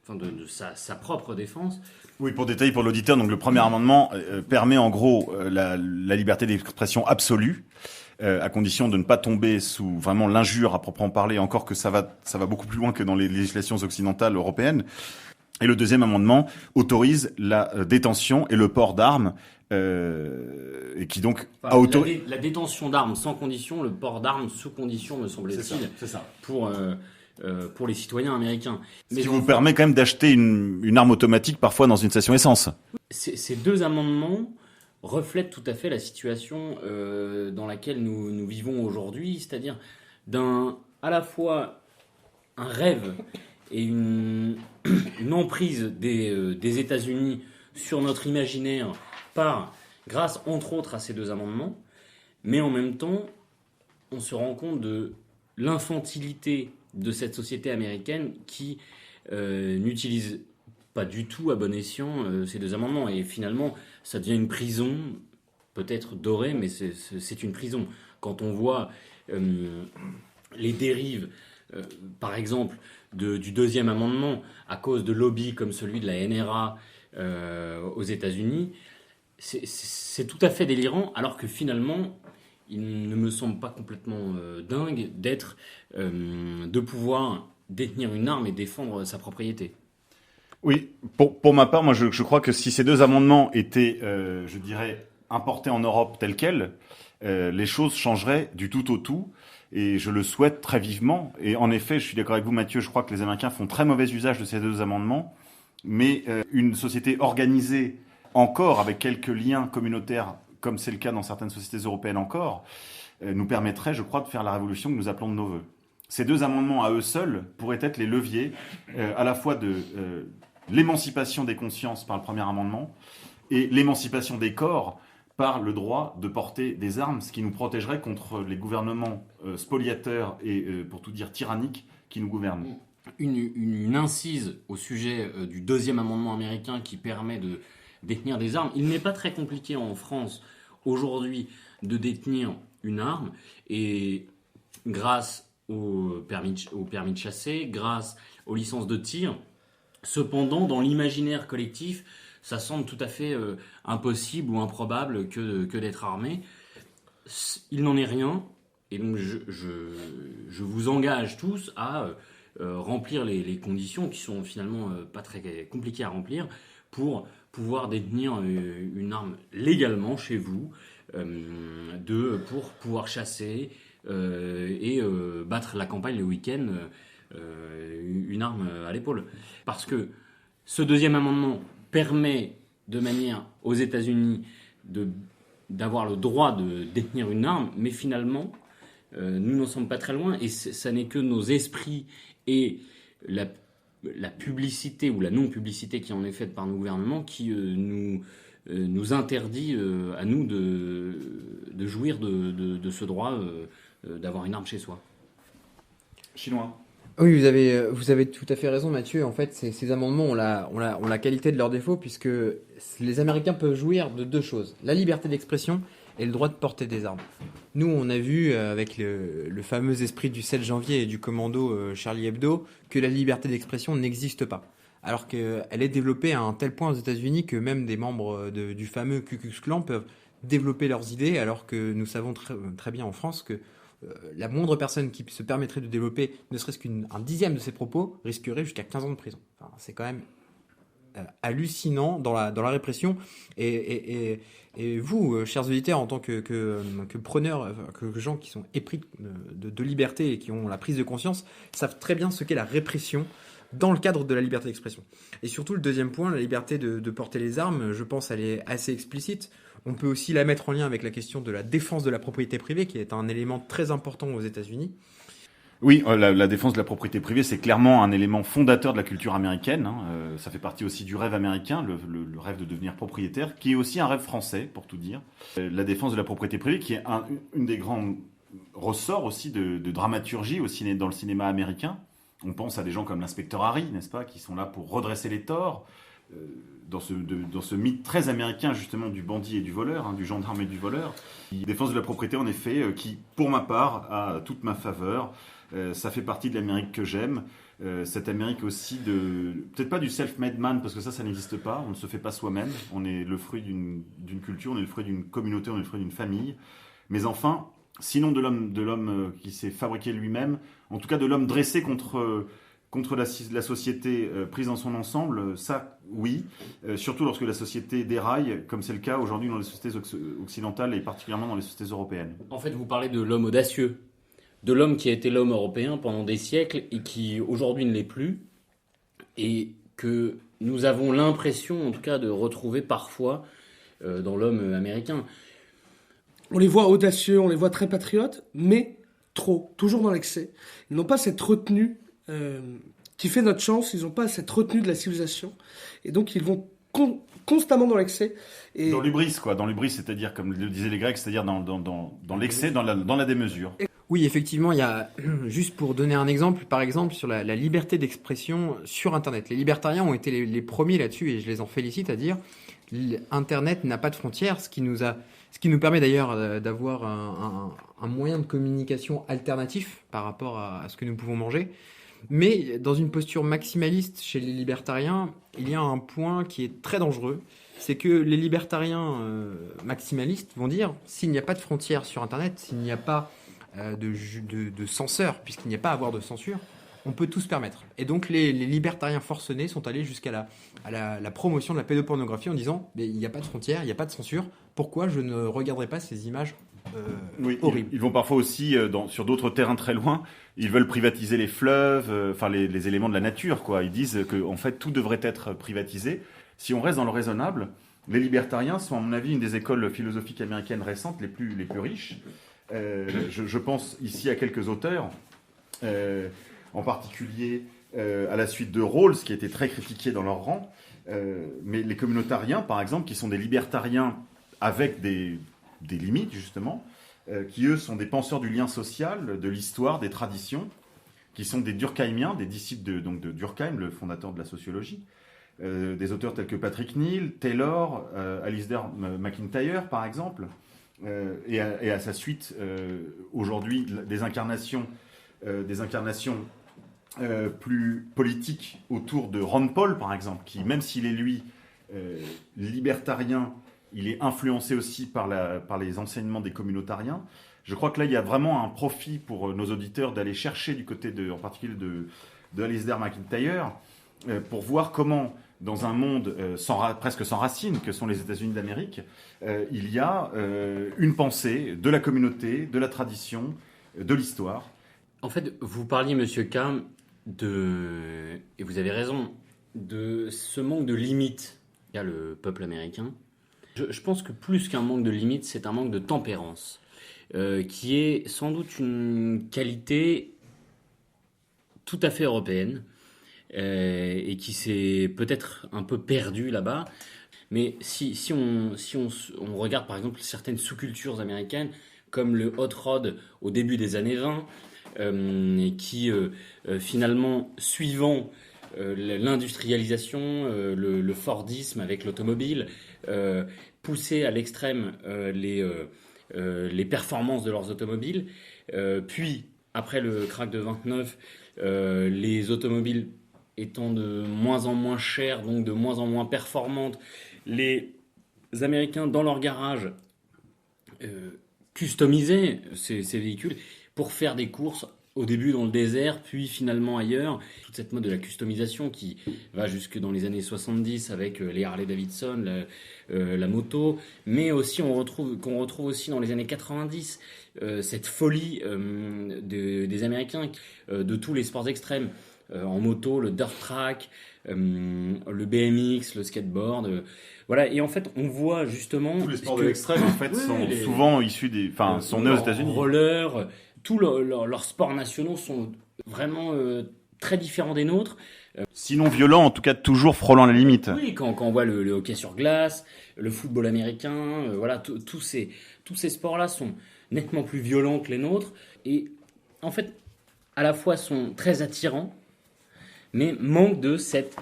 enfin de sa propre défense. Oui, pour détailler pour l'auditeur, donc le premier amendement permet en gros la liberté d'expression absolue, à condition de ne pas tomber sous vraiment l'injure à proprement parler, encore que ça va beaucoup plus loin que dans les législations occidentales européennes. Et le deuxième amendement autorise la détention et le port d'armes, et qui donc a autorisé la détention d'armes sans condition, le port d'armes sous condition, me semble-t-il, c'est ça. Pour les citoyens américains. Ce qui vous permet quand même d'acheter une arme automatique parfois dans une station essence. Ces deux amendements reflètent tout à fait la situation dans laquelle nous vivons aujourd'hui, c'est-à-dire à la fois un rêve et une emprise des États-Unis sur notre imaginaire grâce entre autres à ces deux amendements, mais en même temps, on se rend compte de l'infantilité de cette société américaine qui n'utilise pas du tout à bon escient ces deux amendements. Et finalement, ça devient une prison, peut-être dorée, mais c'est une prison. Quand on voit les dérives, par exemple, du deuxième amendement, à cause de lobbies comme celui de la NRA aux États-Unis, c'est tout à fait délirant, alors que finalement, il ne me semble pas complètement dingue de pouvoir détenir une arme et défendre sa propriété. Oui, pour ma part, moi je crois que si ces deux amendements étaient, je dirais, importés en Europe tels quels, les choses changeraient du tout au tout, et je le souhaite très vivement. Et en effet, je suis d'accord avec vous, Mathieu, je crois que les Américains font très mauvais usage de ces deux amendements, mais une société organisée, encore avec quelques liens communautaires, comme c'est le cas dans certaines sociétés européennes encore, nous permettrait, je crois, de faire la révolution que nous appelons de nos voeux. Ces deux amendements à eux seuls pourraient être les leviers à la fois de l'émancipation des consciences par le premier amendement et l'émancipation des corps par le droit de porter des armes, ce qui nous protégerait contre les gouvernements spoliateurs et, pour tout dire, tyranniques qui nous gouvernent. Une incise au sujet du deuxième amendement américain qui permet de détenir des armes. Il n'est pas très compliqué en France aujourd'hui de détenir une arme, et grâce au permis de chasser, grâce aux licences de tir. Cependant, dans l'imaginaire collectif, ça semble tout à fait impossible ou improbable que d'être armé. Il n'en est rien, et donc je vous engage tous à remplir les conditions qui sont finalement pas très compliquées à remplir pour pouvoir détenir une arme légalement chez vous, pour pouvoir chasser et battre la campagne le week-end, une arme à l'épaule. Parce que ce deuxième amendement permet de manière aux États-Unis d'avoir le droit de détenir une arme, mais finalement, nous n'en sommes pas très loin, et ça n'est que nos esprits et la publicité ou la non-publicité qui en est faite par nos gouvernements qui nous interdit à nous de jouir de ce droit d'avoir une arme chez soi. Chinois. Oui, vous avez tout à fait raison, Mathieu. En fait, ces amendements ont la qualité de leur défaut, puisque les Américains peuvent jouir de deux choses: la liberté d'expression et le droit de porter des armes. Nous, on a vu avec le fameux esprit du 7 janvier et du commando Charlie Hebdo que la liberté d'expression n'existe pas. Alors qu'elle est développée à un tel point aux États-Unis que même des membres du fameux Ku Klux Klan peuvent développer leurs idées, alors que nous savons très bien en France que la moindre personne qui se permettrait de développer ne serait-ce qu'un dixième de ses propos risquerait jusqu'à 15 ans de prison. Enfin, c'est quand même hallucinant dans la répression. Et vous, chers auditeurs, en tant que preneurs, que gens qui sont épris de liberté et qui ont la prise de conscience, savent très bien ce qu'est la répression dans le cadre de la liberté d'expression. Et surtout, le deuxième point, la liberté de porter les armes, je pense, elle est assez explicite. On peut aussi la mettre en lien avec la question de la défense de la propriété privée, qui est un élément très important aux États-Unis. Oui, la défense de la propriété privée, c'est clairement un élément fondateur de la culture américaine. Ça fait partie aussi du rêve américain, le rêve de devenir propriétaire, qui est aussi un rêve français, pour tout dire. La défense de la propriété privée, qui est une des grands ressorts aussi de dramaturgie dans le cinéma américain. On pense à des gens comme l'inspecteur Harry, n'est-ce pas, qui sont là pour redresser les torts. Dans ce mythe très américain justement du bandit et du voleur, du gendarme et du voleur. Défense de la propriété en effet, qui pour ma part a toute ma faveur. Ça fait partie de l'Amérique que j'aime. Cette Amérique aussi peut-être pas du self-made man, parce que ça n'existe pas, on ne se fait pas soi-même. On est le fruit d'une culture, on est le fruit d'une communauté, on est le fruit d'une famille. Mais enfin, sinon de l'homme qui s'est fabriqué lui-même, en tout cas de l'homme dressé contre la société prise dans son ensemble, ça, oui. Surtout lorsque la société déraille, comme c'est le cas aujourd'hui dans les sociétés occidentales et particulièrement dans les sociétés européennes. En fait, vous parlez de l'homme audacieux, de l'homme qui a été l'homme européen pendant des siècles et qui aujourd'hui ne l'est plus, et que nous avons l'impression, en tout cas, de retrouver parfois dans l'homme américain. On les voit audacieux, on les voit très patriotes, mais trop, toujours dans l'excès. Ils n'ont pas cette retenue qui fait notre chance, ils n'ont pas cette retenue de la civilisation, et donc ils vont constamment dans l'excès. Et... Dans l'hubris, c'est-à-dire, comme le disaient les Grecs, c'est-à-dire dans l'excès, dans la démesure. Oui, effectivement, il y a, juste pour donner un exemple, par exemple, sur la liberté d'expression sur Internet. Les libertariens ont été les premiers là-dessus, et je les en félicite, à dire Internet n'a pas de frontières, ce qui nous permet d'ailleurs d'avoir un moyen de communication alternatif par rapport à ce que nous pouvons manger. Mais dans une posture maximaliste chez les libertariens, il y a un point qui est très dangereux, c'est que les libertariens maximalistes vont dire, s'il n'y a pas de frontières sur Internet, s'il n'y a pas de censeur, puisqu'il n'y a pas à avoir de censure, on peut tout se permettre. Et donc les libertariens forcenés sont allés jusqu'à la promotion de la pédopornographie en disant, mais il n'y a pas de frontières, il n'y a pas de censure, pourquoi je ne regarderai pas ces images horribles. Ils vont parfois aussi, sur d'autres terrains très loin, ils veulent privatiser les fleuves, les éléments de la nature, quoi. Ils disent que en fait, tout devrait être privatisé. Si on reste dans le raisonnable, les libertariens sont, à mon avis, une des écoles philosophiques américaines récentes les plus riches. Je pense ici à quelques auteurs, en particulier à la suite de Rawls, qui a été très critiqué dans leur rang, mais les communautariens, par exemple, qui sont des libertariens avec des limites, justement, qui, eux, sont des penseurs du lien social, de l'histoire, des traditions, qui sont des Durkheimiens, des disciples de Durkheim, le fondateur de la sociologie, des auteurs tels que Patrick Neal, Taylor, Alasdair MacIntyre, par exemple, et à sa suite, aujourd'hui, des incarnations des incarnations plus politiques autour de Ron Paul, par exemple, qui, même s'il est lui libertarien, il est influencé aussi par les enseignements des communautariens. Je crois que là, il y a vraiment un profit pour nos auditeurs d'aller chercher du côté, en particulier de Alasdair MacIntyre, pour voir comment, dans un monde presque sans racines, que sont les États-Unis d'Amérique, il y a une pensée de la communauté, de la tradition, de l'histoire. En fait, vous parliez, Monsieur K, et vous avez raison, de ce manque de limites qu'a le peuple américain. Je pense que plus qu'un manque de limites, c'est un manque de tempérance, qui est sans doute une qualité tout à fait européenne, et qui s'est peut-être un peu perdue là-bas. Mais si on regarde par exemple certaines sous-cultures américaines, comme le hot rod au début des années 20, qui finalement, suivant l'industrialisation, le Fordisme avec l'automobile, poussaient à l'extrême les performances de leurs automobiles. Puis, après le crack de 29, les automobiles étant de moins en moins chères, donc de moins en moins performantes, les Américains, dans leur garage, customisaient ces véhicules pour faire des courses, au début dans le désert, puis finalement ailleurs. Toute cette mode de la customisation qui va jusque dans les années 70 avec les Harley-Davidson, la moto, mais aussi qu'on retrouve aussi dans les années 90, cette folie des Américains, de tous les sports extrêmes, en moto, le dirt track, le BMX, le skateboard, voilà. Et en fait, on voit justement tous les sports de l'extrême, en fait, sont souvent issus sont nés aux États-Unis. Roller, tous leurs sports nationaux sont vraiment très différents des nôtres. Sinon violents, en tout cas toujours frôlant la limite. Oui, quand on voit le hockey sur glace, le football américain, voilà, tous ces sports-là sont nettement plus violents que les nôtres et en fait, à la fois sont très attirants, mais manquent de cette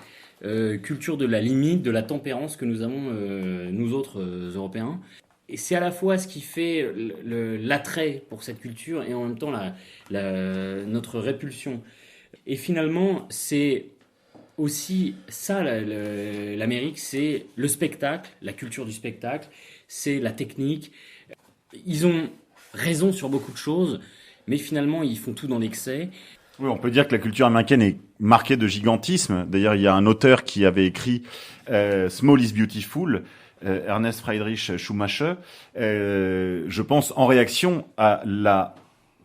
culture de la limite, de la tempérance que nous avons, nous autres Européens. Et c'est à la fois ce qui fait l'attrait pour cette culture et en même temps notre répulsion. Et finalement, c'est aussi ça, l'Amérique, c'est le spectacle, la culture du spectacle, c'est la technique. Ils ont raison sur beaucoup de choses, mais finalement, ils font tout dans l'excès. Oui, on peut dire que la culture américaine est marquée de gigantisme. D'ailleurs, il y a un auteur qui avait écrit Small is Beautiful, Ernest Friedrich Schumacher, je pense en réaction à la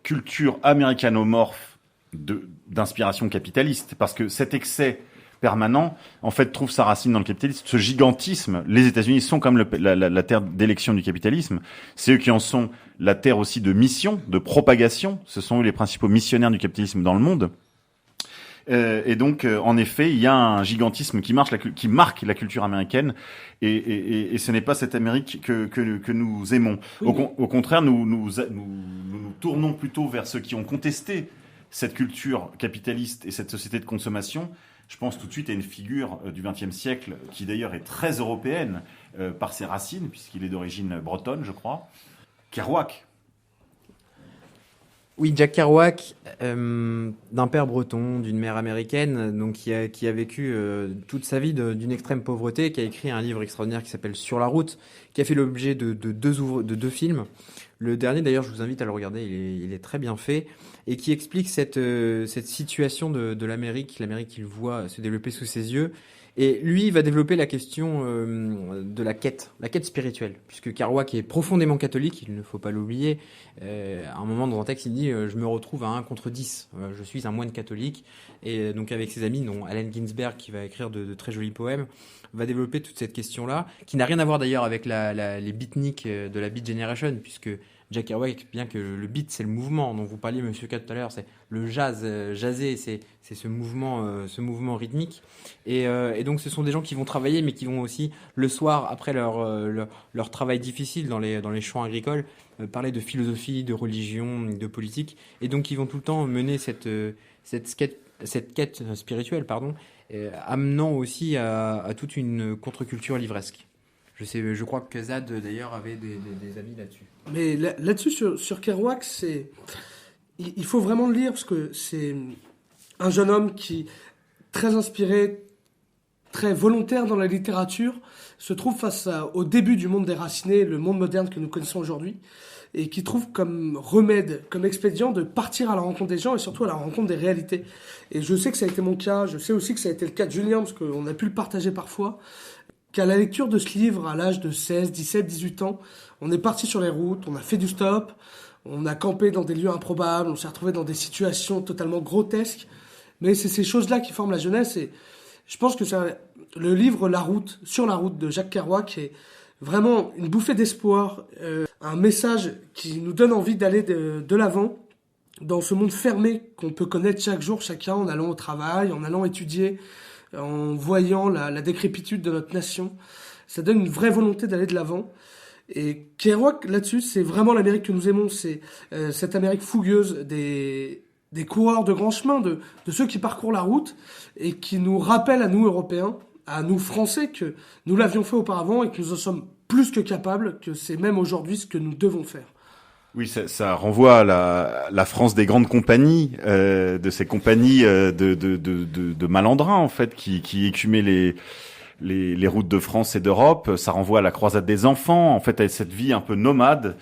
culture américanomorphe d'inspiration capitaliste, parce que cet excès permanent, en fait, trouve sa racine dans le capitalisme. Ce gigantisme, les États-Unis sont comme la terre d'élection du capitalisme. C'est eux qui en sont la terre aussi de mission, de propagation. Ce sont eux les principaux missionnaires du capitalisme dans le monde. Et donc, en effet, il y a un gigantisme qui marque la culture américaine, et ce n'est pas cette Amérique que nous aimons. Oui, au contraire, nous tournons plutôt vers ceux qui ont contesté cette culture capitaliste et cette société de consommation. Je pense tout de suite à une figure du XXe siècle qui d'ailleurs est très européenne par ses racines, puisqu'il est d'origine bretonne, je crois, Kerouac. Oui, Jack Kerouac, d'un père breton, d'une mère américaine, donc qui a vécu toute sa vie d'une extrême pauvreté, qui a écrit un livre extraordinaire qui s'appelle Sur la route, qui a fait l'objet de deux films. Le dernier, d'ailleurs, je vous invite à le regarder, il est très bien fait, et qui explique cette situation de l'Amérique qu'il voit se développer sous ses yeux. Et lui, il va développer la question de la quête spirituelle, puisque Kerouac est profondément catholique, il ne faut pas l'oublier. À un moment dans un texte, il dit « Je me retrouve à 1 contre 10, je suis un moine catholique ». Et donc avec ses amis, dont Allen Ginsberg, qui va écrire de très jolis poèmes, va développer toute cette question-là, qui n'a rien à voir d'ailleurs avec les beatniks de la Beat Generation, puisque Jack Kerouac, bien que le beat, c'est le mouvement dont vous parliez, Monsieur K, tout à l'heure, c'est le jazz, jazzé, c'est ce mouvement rythmique. Et donc, ce sont des gens qui vont travailler, mais qui vont aussi, le soir, après leur travail difficile dans les champs agricoles, parler de philosophie, de religion, de politique. Et donc, ils vont tout le temps mener cette quête spirituelle, amenant aussi à toute une contre-culture livresque. Je crois que Zad, d'ailleurs, avait des amis là-dessus. Mais là-dessus, sur Kerouac, il faut vraiment le lire parce que c'est un jeune homme qui, très inspiré, très volontaire dans la littérature, se trouve face au début du monde déraciné, le monde moderne que nous connaissons aujourd'hui, et qui trouve comme remède, comme expédient de partir à la rencontre des gens et surtout à la rencontre des réalités. Et je sais que ça a été mon cas, je sais aussi que ça a été le cas de Julien, parce qu'on a pu le partager parfois, qu'à la lecture de ce livre, à l'âge de 16, 17, 18 ans, on est parti sur les routes, on a fait du stop, on a campé dans des lieux improbables, on s'est retrouvé dans des situations totalement grotesques, mais c'est ces choses-là qui forment la jeunesse, et je pense que c'est le livre La Route, sur la route de Jacques Kerouac est vraiment une bouffée d'espoir, un message qui nous donne envie d'aller de l'avant dans ce monde fermé qu'on peut connaître chaque jour, chacun, en allant au travail, en allant étudier, en voyant la décrépitude de notre nation. Ça donne une vraie volonté d'aller de l'avant. Et Kerouac, là-dessus, c'est vraiment l'Amérique que nous aimons. C'est cette Amérique fougueuse des coureurs de grands chemins, de ceux qui parcourent la route et qui nous rappellent à nous, Européens, à nous, Français, que nous l'avions fait auparavant et que nous en sommes plus que capables, que c'est même aujourd'hui ce que nous devons faire. Oui, ça renvoie à la France des grandes compagnies, de ces compagnies de malandrins en fait qui écumaient les routes de France et d'Europe. Ça renvoie à la croisade des enfants, en fait à cette vie un peu nomade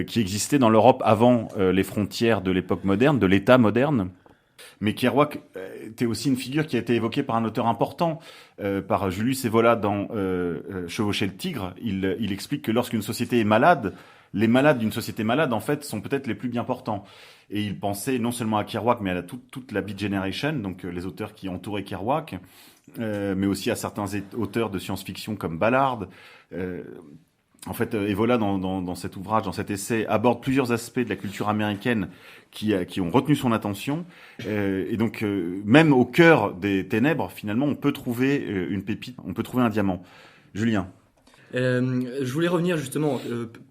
qui existait dans l'Europe avant les frontières de l'époque moderne, de l'État moderne. Mais Kerouac était aussi une figure qui a été évoquée par un auteur important, par Julius Evola dans Chevaucher le tigre. Il explique que lorsqu'une société est malade, les malades d'une société malade, en fait, sont peut-être les plus bien portants. Et il pensait non seulement à Kerouac, mais à toute la Beat Generation, donc les auteurs qui entouraient Kerouac, mais aussi à certains auteurs de science-fiction comme Ballard. En fait, Evola, dans cet ouvrage, dans cet essai, aborde plusieurs aspects de la culture américaine qui ont retenu son attention. Et donc, même au cœur des ténèbres, finalement, on peut trouver une pépite, on peut trouver un diamant. Julien. Je voulais revenir justement,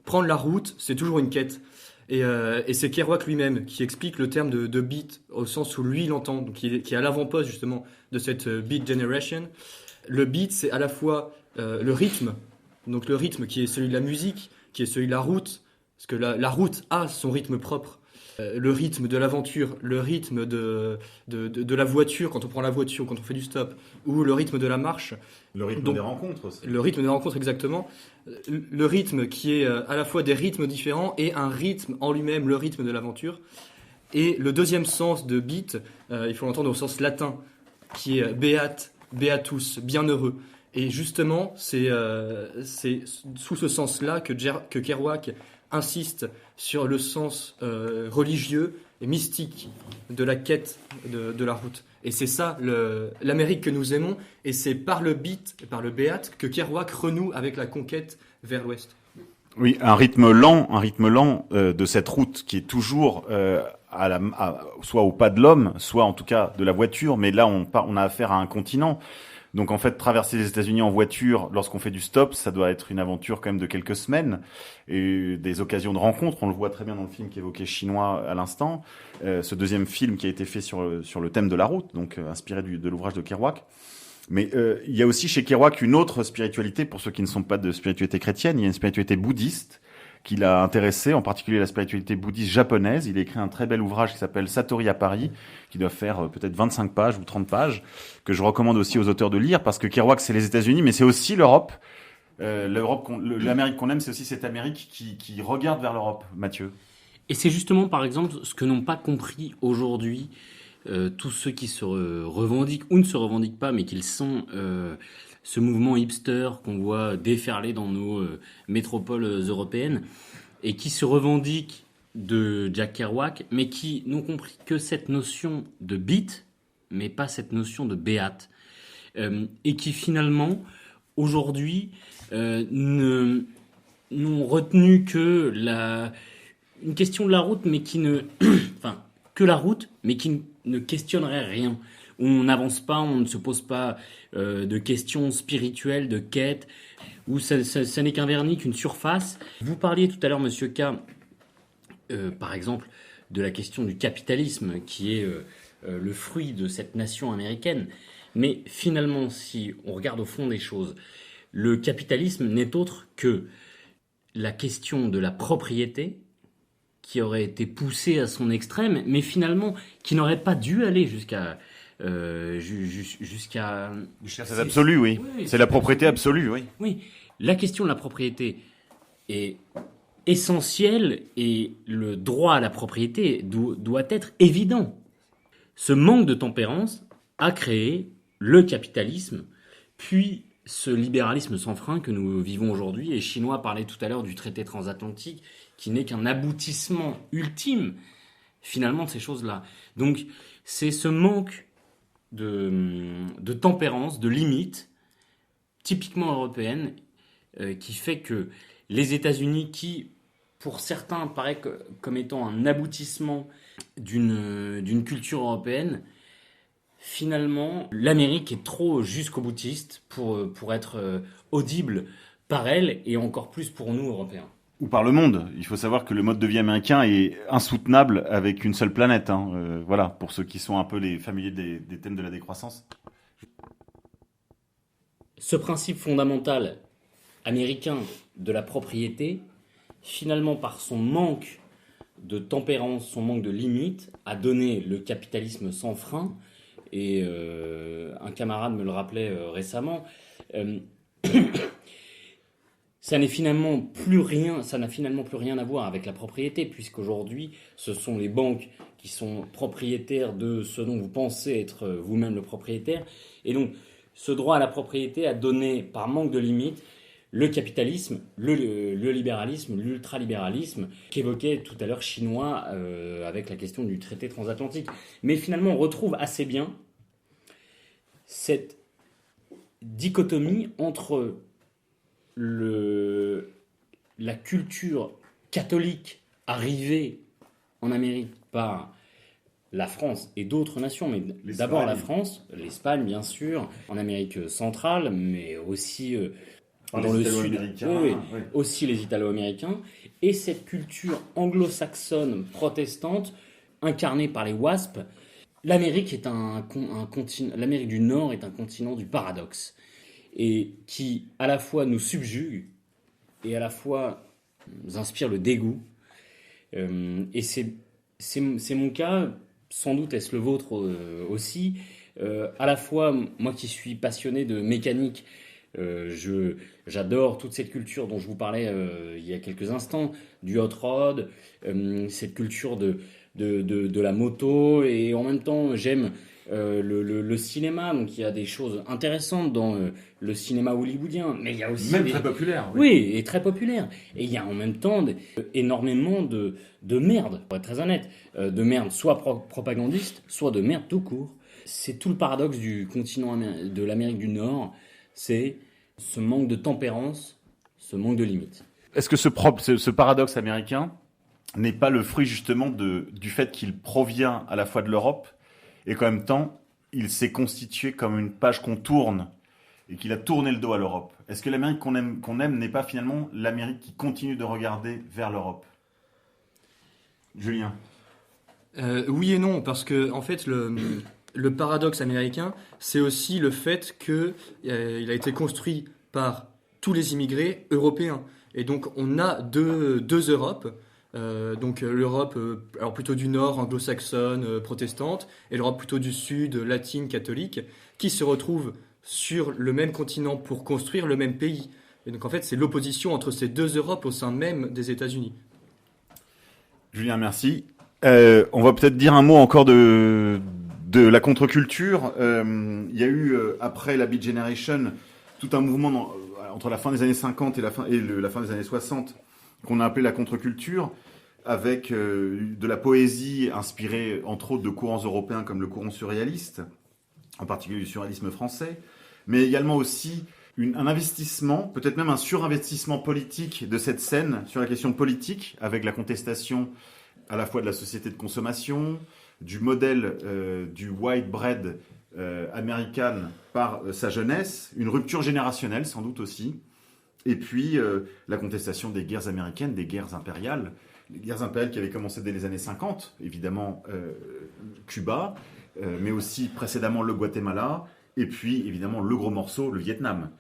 prendre la route, c'est toujours une quête. Et c'est Kerouac lui-même qui explique le terme de beat au sens où lui l'entend, donc qui est à l'avant-poste justement de cette beat generation. Le beat, c'est à la fois le rythme, donc le rythme qui est celui de la musique, qui est celui de la route, parce que la route a son rythme propre. Le rythme de l'aventure, le rythme de la voiture, quand on prend la voiture, quand on fait du stop, ou le rythme de la marche. Le rythme des rencontres aussi. Le rythme des rencontres, exactement. Le rythme qui est à la fois des rythmes différents et un rythme en lui-même, le rythme de l'aventure. Et le deuxième sens de beat, il faut l'entendre au sens latin, qui est beat, beatus, bienheureux. Et justement, c'est sous ce sens-là que Kerouac insiste sur le sens religieux et mystique de la quête de la route. Et c'est ça l'Amérique que nous aimons, et c'est par le beat, par le béat, que Kerouac renoue avec la conquête vers l'ouest. Oui, un rythme lent de cette route qui est toujours soit au pas de l'homme, soit en tout cas de la voiture, mais là on a affaire à un continent. Donc en fait, traverser les États-Unis en voiture, lorsqu'on fait du stop, ça doit être une aventure quand même de quelques semaines et des occasions de rencontre. On le voit très bien dans le film qui évoquait Chinois à l'instant. Ce deuxième film qui a été fait sur le thème de la route, donc inspiré de l'ouvrage de Kerouac. Mais il y a aussi chez Kerouac une autre spiritualité pour ceux qui ne sont pas de spiritualité chrétienne. Il y a une spiritualité bouddhiste qui l'a intéressé, en particulier la spiritualité bouddhiste japonaise. Il a écrit un très bel ouvrage qui s'appelle Satori à Paris, qui doit faire peut-être 25 pages ou 30 pages, que je recommande aussi aux auteurs de lire, parce que Kerouac, c'est les États-Unis, mais c'est aussi l'Europe. L'Amérique qu'on aime, c'est aussi cette Amérique qui regarde vers l'Europe, Mathieu. Et c'est justement, par exemple, ce que n'ont pas compris aujourd'hui tous ceux qui se revendiquent ou ne se revendiquent pas, mais qu'ils sont... ce mouvement hipster qu'on voit déferler dans nos métropoles européennes et qui se revendique de Jack Kerouac, mais qui n'ont compris que cette notion de beat, mais pas cette notion de béat, et qui finalement, aujourd'hui, n'ont retenu que une question de la route, mais qui ne... enfin, que la route, mais qui ne questionnerait rien. On n'avance pas, on ne se pose pas de questions spirituelles, de quêtes, où ça n'est qu'un vernis, qu'une surface. Vous parliez tout à l'heure, Monsieur K, par exemple, de la question du capitalisme, qui est le fruit de cette nation américaine. Mais finalement, si on regarde au fond des choses, le capitalisme n'est autre que la question de la propriété qui aurait été poussé à son extrême, mais finalement qui n'aurait pas dû aller jusqu'à C'est absolu, oui. Oui, C'est la propriété absolue, oui. Oui, la question de la propriété est essentielle et le droit à la propriété doit être évident. Ce manque de tempérance a créé le capitalisme, puis ce libéralisme sans frein que nous vivons aujourd'hui. Et Chinois parlait tout à l'heure du traité transatlantique, qui n'est qu'un aboutissement ultime, finalement, de ces choses-là. Donc, c'est ce manque de tempérance, de limite, typiquement européenne, qui fait que les États-Unis, qui, pour certains, paraît comme étant un aboutissement d'une culture européenne, finalement, l'Amérique est trop jusqu'au-boutiste pour être audible par elle, et encore plus pour nous, Européens. Ou par le monde. Il faut savoir que le mode de vie américain est insoutenable avec une seule planète. Voilà, pour ceux qui sont un peu les familiers des thèmes de la décroissance. Ce principe fondamental américain de la propriété, finalement par son manque de tempérance, son manque de limite, a donné le capitalisme sans frein. Et un camarade me le rappelait récemment. Ça n'a finalement plus rien à voir avec la propriété, puisqu'aujourd'hui, ce sont les banques qui sont propriétaires de ce dont vous pensez être vous-même le propriétaire. Et donc, ce droit à la propriété a donné, par manque de limite, le capitalisme, le libéralisme, l'ultralibéralisme, qu'évoquait tout à l'heure Chinois avec la question du traité transatlantique. Mais finalement, on retrouve assez bien cette dichotomie entre la culture catholique arrivée en Amérique par la France et d'autres nations, mais d'abord la France, l'Espagne bien sûr, en Amérique centrale, mais aussi dans le sud, aussi les Italo-Américains, et cette culture anglo-saxonne protestante incarnée par les WASP. L'Amérique est un continent, l'Amérique du Nord est un continent du paradoxe, et qui à la fois nous subjugue et à la fois nous inspire le dégoût. Et c'est mon cas, sans doute est-ce le vôtre aussi. À la fois, moi qui suis passionné de mécanique, j'adore toute cette culture dont je vous parlais il y a quelques instants, du hot rod, cette culture de la moto, et en même temps j'aime le cinéma, donc il y a des choses intéressantes dans le cinéma hollywoodien, mais il y a aussi très populaire. Oui, et très populaire. Et il y a en même temps énormément de merde, pour être très honnête, de merde soit propagandiste, soit de merde tout court. C'est tout le paradoxe du continent de l'Amérique du Nord, c'est ce manque de tempérance, ce manque de limite. Est-ce que ce paradoxe américain n'est pas le fruit justement du fait qu'il provient à la fois de l'Europe et qu'en même temps, il s'est constitué comme une page qu'on tourne et qu'il a tourné le dos à l'Europe? Est-ce que l'Amérique qu'on aime n'est pas finalement l'Amérique qui continue de regarder vers l'Europe? Julien? Oui et non, parce que en fait, le paradoxe américain, c'est aussi le fait qu'il a été construit par tous les immigrés européens. Et donc, on a deux Europes. Donc l'Europe alors plutôt du nord, anglo-saxonne, protestante, et l'Europe plutôt du sud, latine, catholique, qui se retrouvent sur le même continent pour construire le même pays. Et donc en fait, c'est l'opposition entre ces deux Europes au sein même des États-Unis. Julien, merci. On va peut-être dire un mot encore de la contre-culture. Il y a eu, après la Beat Generation, tout un mouvement entre la fin des années 50 et la fin des années 60 qu'on a appelé la contre-culture, avec de la poésie inspirée entre autres de courants européens comme le courant surréaliste, en particulier du surréalisme français, mais également aussi un investissement, peut-être même un surinvestissement politique de cette scène sur la question politique, avec la contestation à la fois de la société de consommation, du modèle du white bread américain par sa jeunesse, une rupture générationnelle sans doute aussi, et puis la contestation des guerres américaines, des guerres impériales, les guerres impériales qui avaient commencé dès les années 50, évidemment Cuba, mais aussi précédemment le Guatemala, et puis évidemment le gros morceau, le Vietnam.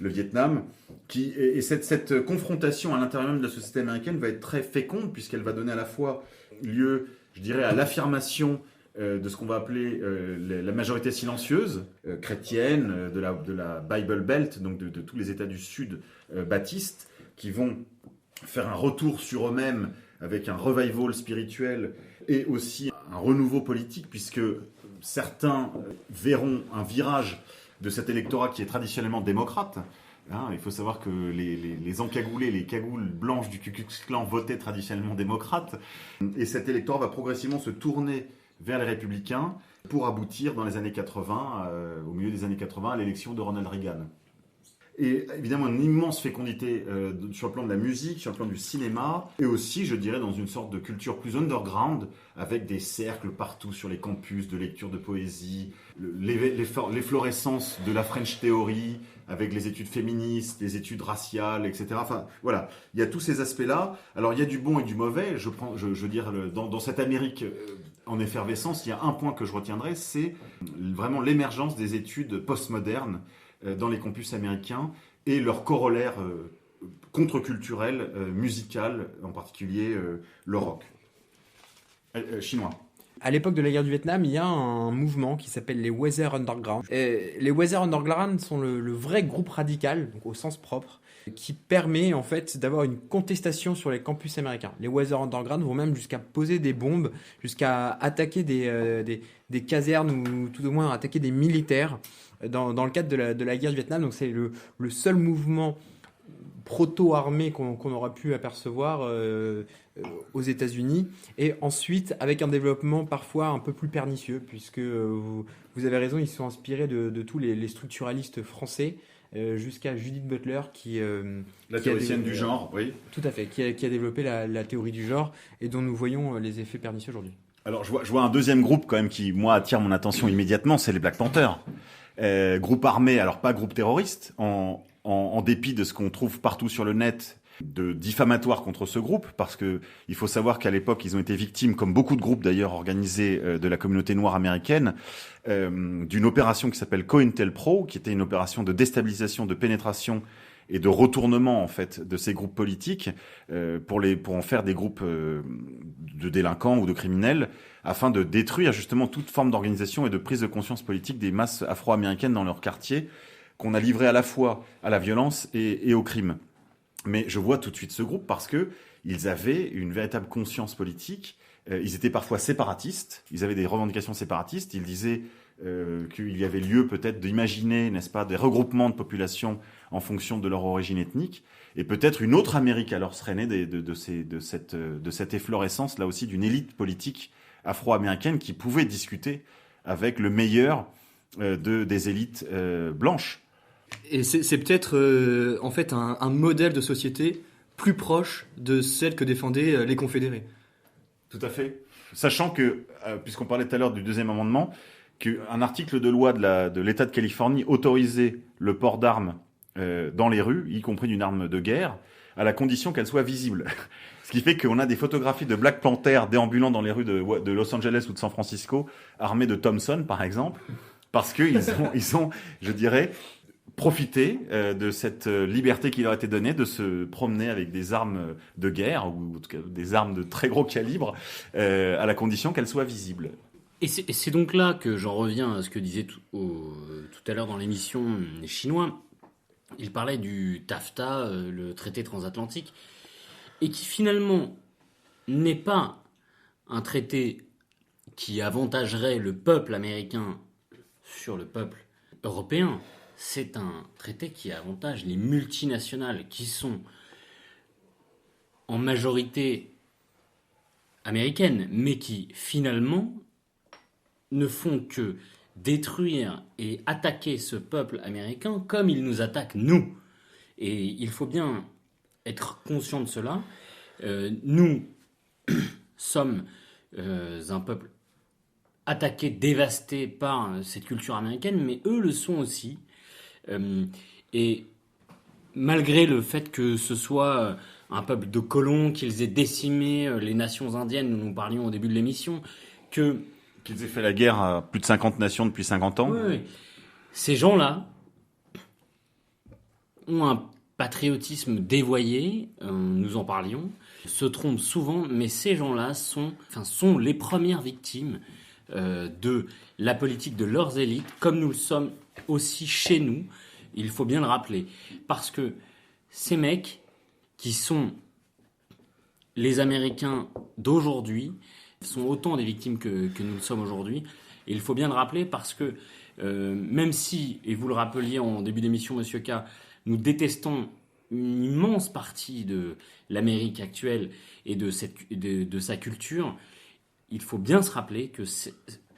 le Vietnam. Et cette confrontation à l'intérieur même de la société américaine va être très féconde, puisqu'elle va donner à la fois lieu, je dirais, à l'affirmation de ce qu'on va appeler la majorité silencieuse, chrétienne, de la Bible Belt, donc de tous les États du Sud baptistes, qui vont faire un retour sur eux-mêmes avec un revival spirituel et aussi un renouveau politique, puisque certains verront un virage de cet électorat qui est traditionnellement démocrate. Il faut savoir que les encagoulés, les cagoules blanches du Ku Klux Klan votaient traditionnellement démocrates. Et cet électorat va progressivement se tourner vers les républicains pour aboutir dans les années 80, au milieu des années 80, à l'élection de Ronald Reagan. Et évidemment, une immense fécondité sur le plan de la musique, sur le plan du cinéma, et aussi, je dirais, dans une sorte de culture plus underground, avec des cercles partout sur les campus de lecture de poésie, l'efflorescence de la French Theory, avec les études féministes, les études raciales, etc. Enfin, voilà, il y a tous ces aspects-là. Alors, il y a du bon et du mauvais. Je veux dire, dans cette Amérique en effervescence, il y a un point que je retiendrai, c'est vraiment l'émergence des études postmodernes dans les campus américains et leur corollaire contre-culturel, musical, en particulier le rock. Chinois. À l'époque de la guerre du Vietnam, il y a un mouvement qui s'appelle les Weather Underground. Les Weather Underground sont le vrai groupe radical, donc au sens propre, qui permet en fait d'avoir une contestation sur les campus américains. Les Weather Underground vont même jusqu'à poser des bombes, jusqu'à attaquer des casernes ou tout au moins attaquer des militaires dans le cadre de la guerre du Vietnam. Donc c'est le seul mouvement proto-armé qu'on aura pu apercevoir aux États-Unis, et ensuite avec un développement parfois un peu plus pernicieux, puisque vous avez raison, ils sont inspirés de tous les structuralistes français, jusqu'à Judith Butler la théoricienne du genre, oui. Tout à fait, qui a développé la théorie du genre et dont nous voyons les effets pernicieux aujourd'hui. Alors je vois un deuxième groupe quand même qui, moi, attire mon attention immédiatement, c'est les Black Panthers. Groupe armé, alors pas groupe terroriste, en dépit de ce qu'on trouve partout sur le net de diffamatoire contre ce groupe, parce que il faut savoir qu'à l'époque, ils ont été victimes, comme beaucoup de groupes d'ailleurs organisés de la communauté noire américaine, d'une opération qui s'appelle COINTELPRO, qui était une opération de déstabilisation, de pénétration et de retournement en fait de ces groupes politiques pour en faire des groupes de délinquants ou de criminels, afin de détruire justement toute forme d'organisation et de prise de conscience politique des masses afro-américaines dans leur quartier, qu'on a livré à la fois à la violence et au crime. Mais je vois tout de suite ce groupe parce que ils avaient une véritable conscience politique. Ils étaient parfois séparatistes. Ils avaient des revendications séparatistes. Ils disaient qu'il y avait lieu peut-être d'imaginer, n'est-ce pas, des regroupements de populations en fonction de leur origine ethnique. Et peut-être une autre Amérique alors serait née de cette efflorescence, là aussi, d'une élite politique afro-américaine qui pouvait discuter avec le meilleur des élites blanches. Et c'est peut-être en fait un modèle de société plus proche de celle que défendaient les confédérés. Tout à fait. Sachant que, puisqu'on parlait tout à l'heure du deuxième amendement, qu'un article de loi de l'État de Californie autorisait le port d'armes dans les rues, y compris d'une arme de guerre, à la condition qu'elle soit visible. Ce qui fait qu'on a des photographies de Black Panthers déambulant dans les rues de Los Angeles ou de San Francisco, armés de Thompson, par exemple, parce qu'ils ont, je dirais, profiter de cette liberté qui leur a été donnée de se promener avec des armes de guerre, ou en tout cas des armes de très gros calibre, à la condition qu'elles soient visibles. Et c'est donc là que j'en reviens à ce que disait tout à l'heure dans l'émission les Chinois. Il parlait du TAFTA, le traité transatlantique, et qui finalement n'est pas un traité qui avantagerait le peuple américain sur le peuple européen. C'est un traité qui avantage les multinationales qui sont en majorité américaines, mais qui finalement ne font que détruire et attaquer ce peuple américain comme il nous attaque nous. Et il faut bien être conscient de cela. Nous sommes un peuple attaqué, dévasté par cette culture américaine, mais eux le sont aussi. Et malgré le fait que ce soit un peuple de colons, qu'ils aient décimé les nations indiennes, nous parlions au début de l'émission, qu'ils aient fait la guerre à plus de 50 nations depuis 50 ans. Oui. Ces gens-là ont un patriotisme dévoyé, nous en parlions, se trompent souvent, mais ces gens-là sont les premières victimes de la politique de leurs élites, comme nous le sommes aussi chez nous, il faut bien le rappeler. Parce que ces mecs qui sont les Américains d'aujourd'hui sont autant des victimes que nous le sommes aujourd'hui. Et il faut bien le rappeler parce que même si, et vous le rappeliez en début d'émission, Monsieur K, nous détestons une immense partie de l'Amérique actuelle et de sa culture, il faut bien se rappeler que c'est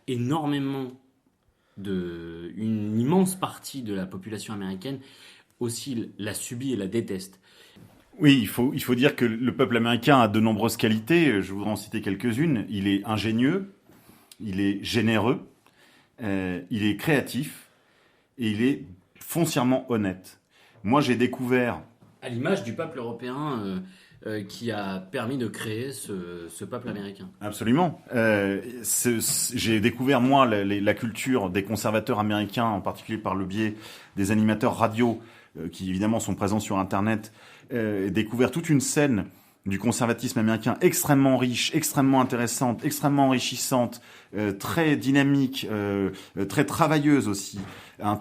une immense partie de la population américaine aussi la subit et la déteste. Oui, il faut dire que le peuple américain a de nombreuses qualités. Je voudrais en citer quelques-unes. Il est ingénieux, il est généreux, il est créatif et il est foncièrement honnête. Moi, j'ai découvert... À l'image du peuple européen qui a permis de créer ce peuple américain. Absolument. J'ai découvert, moi, la culture des conservateurs américains, en particulier par le biais des animateurs radio, qui évidemment sont présents sur Internet, découvert toute une scène du conservatisme américain extrêmement riche, extrêmement intéressante, extrêmement enrichissante, très dynamique, très travailleuse aussi.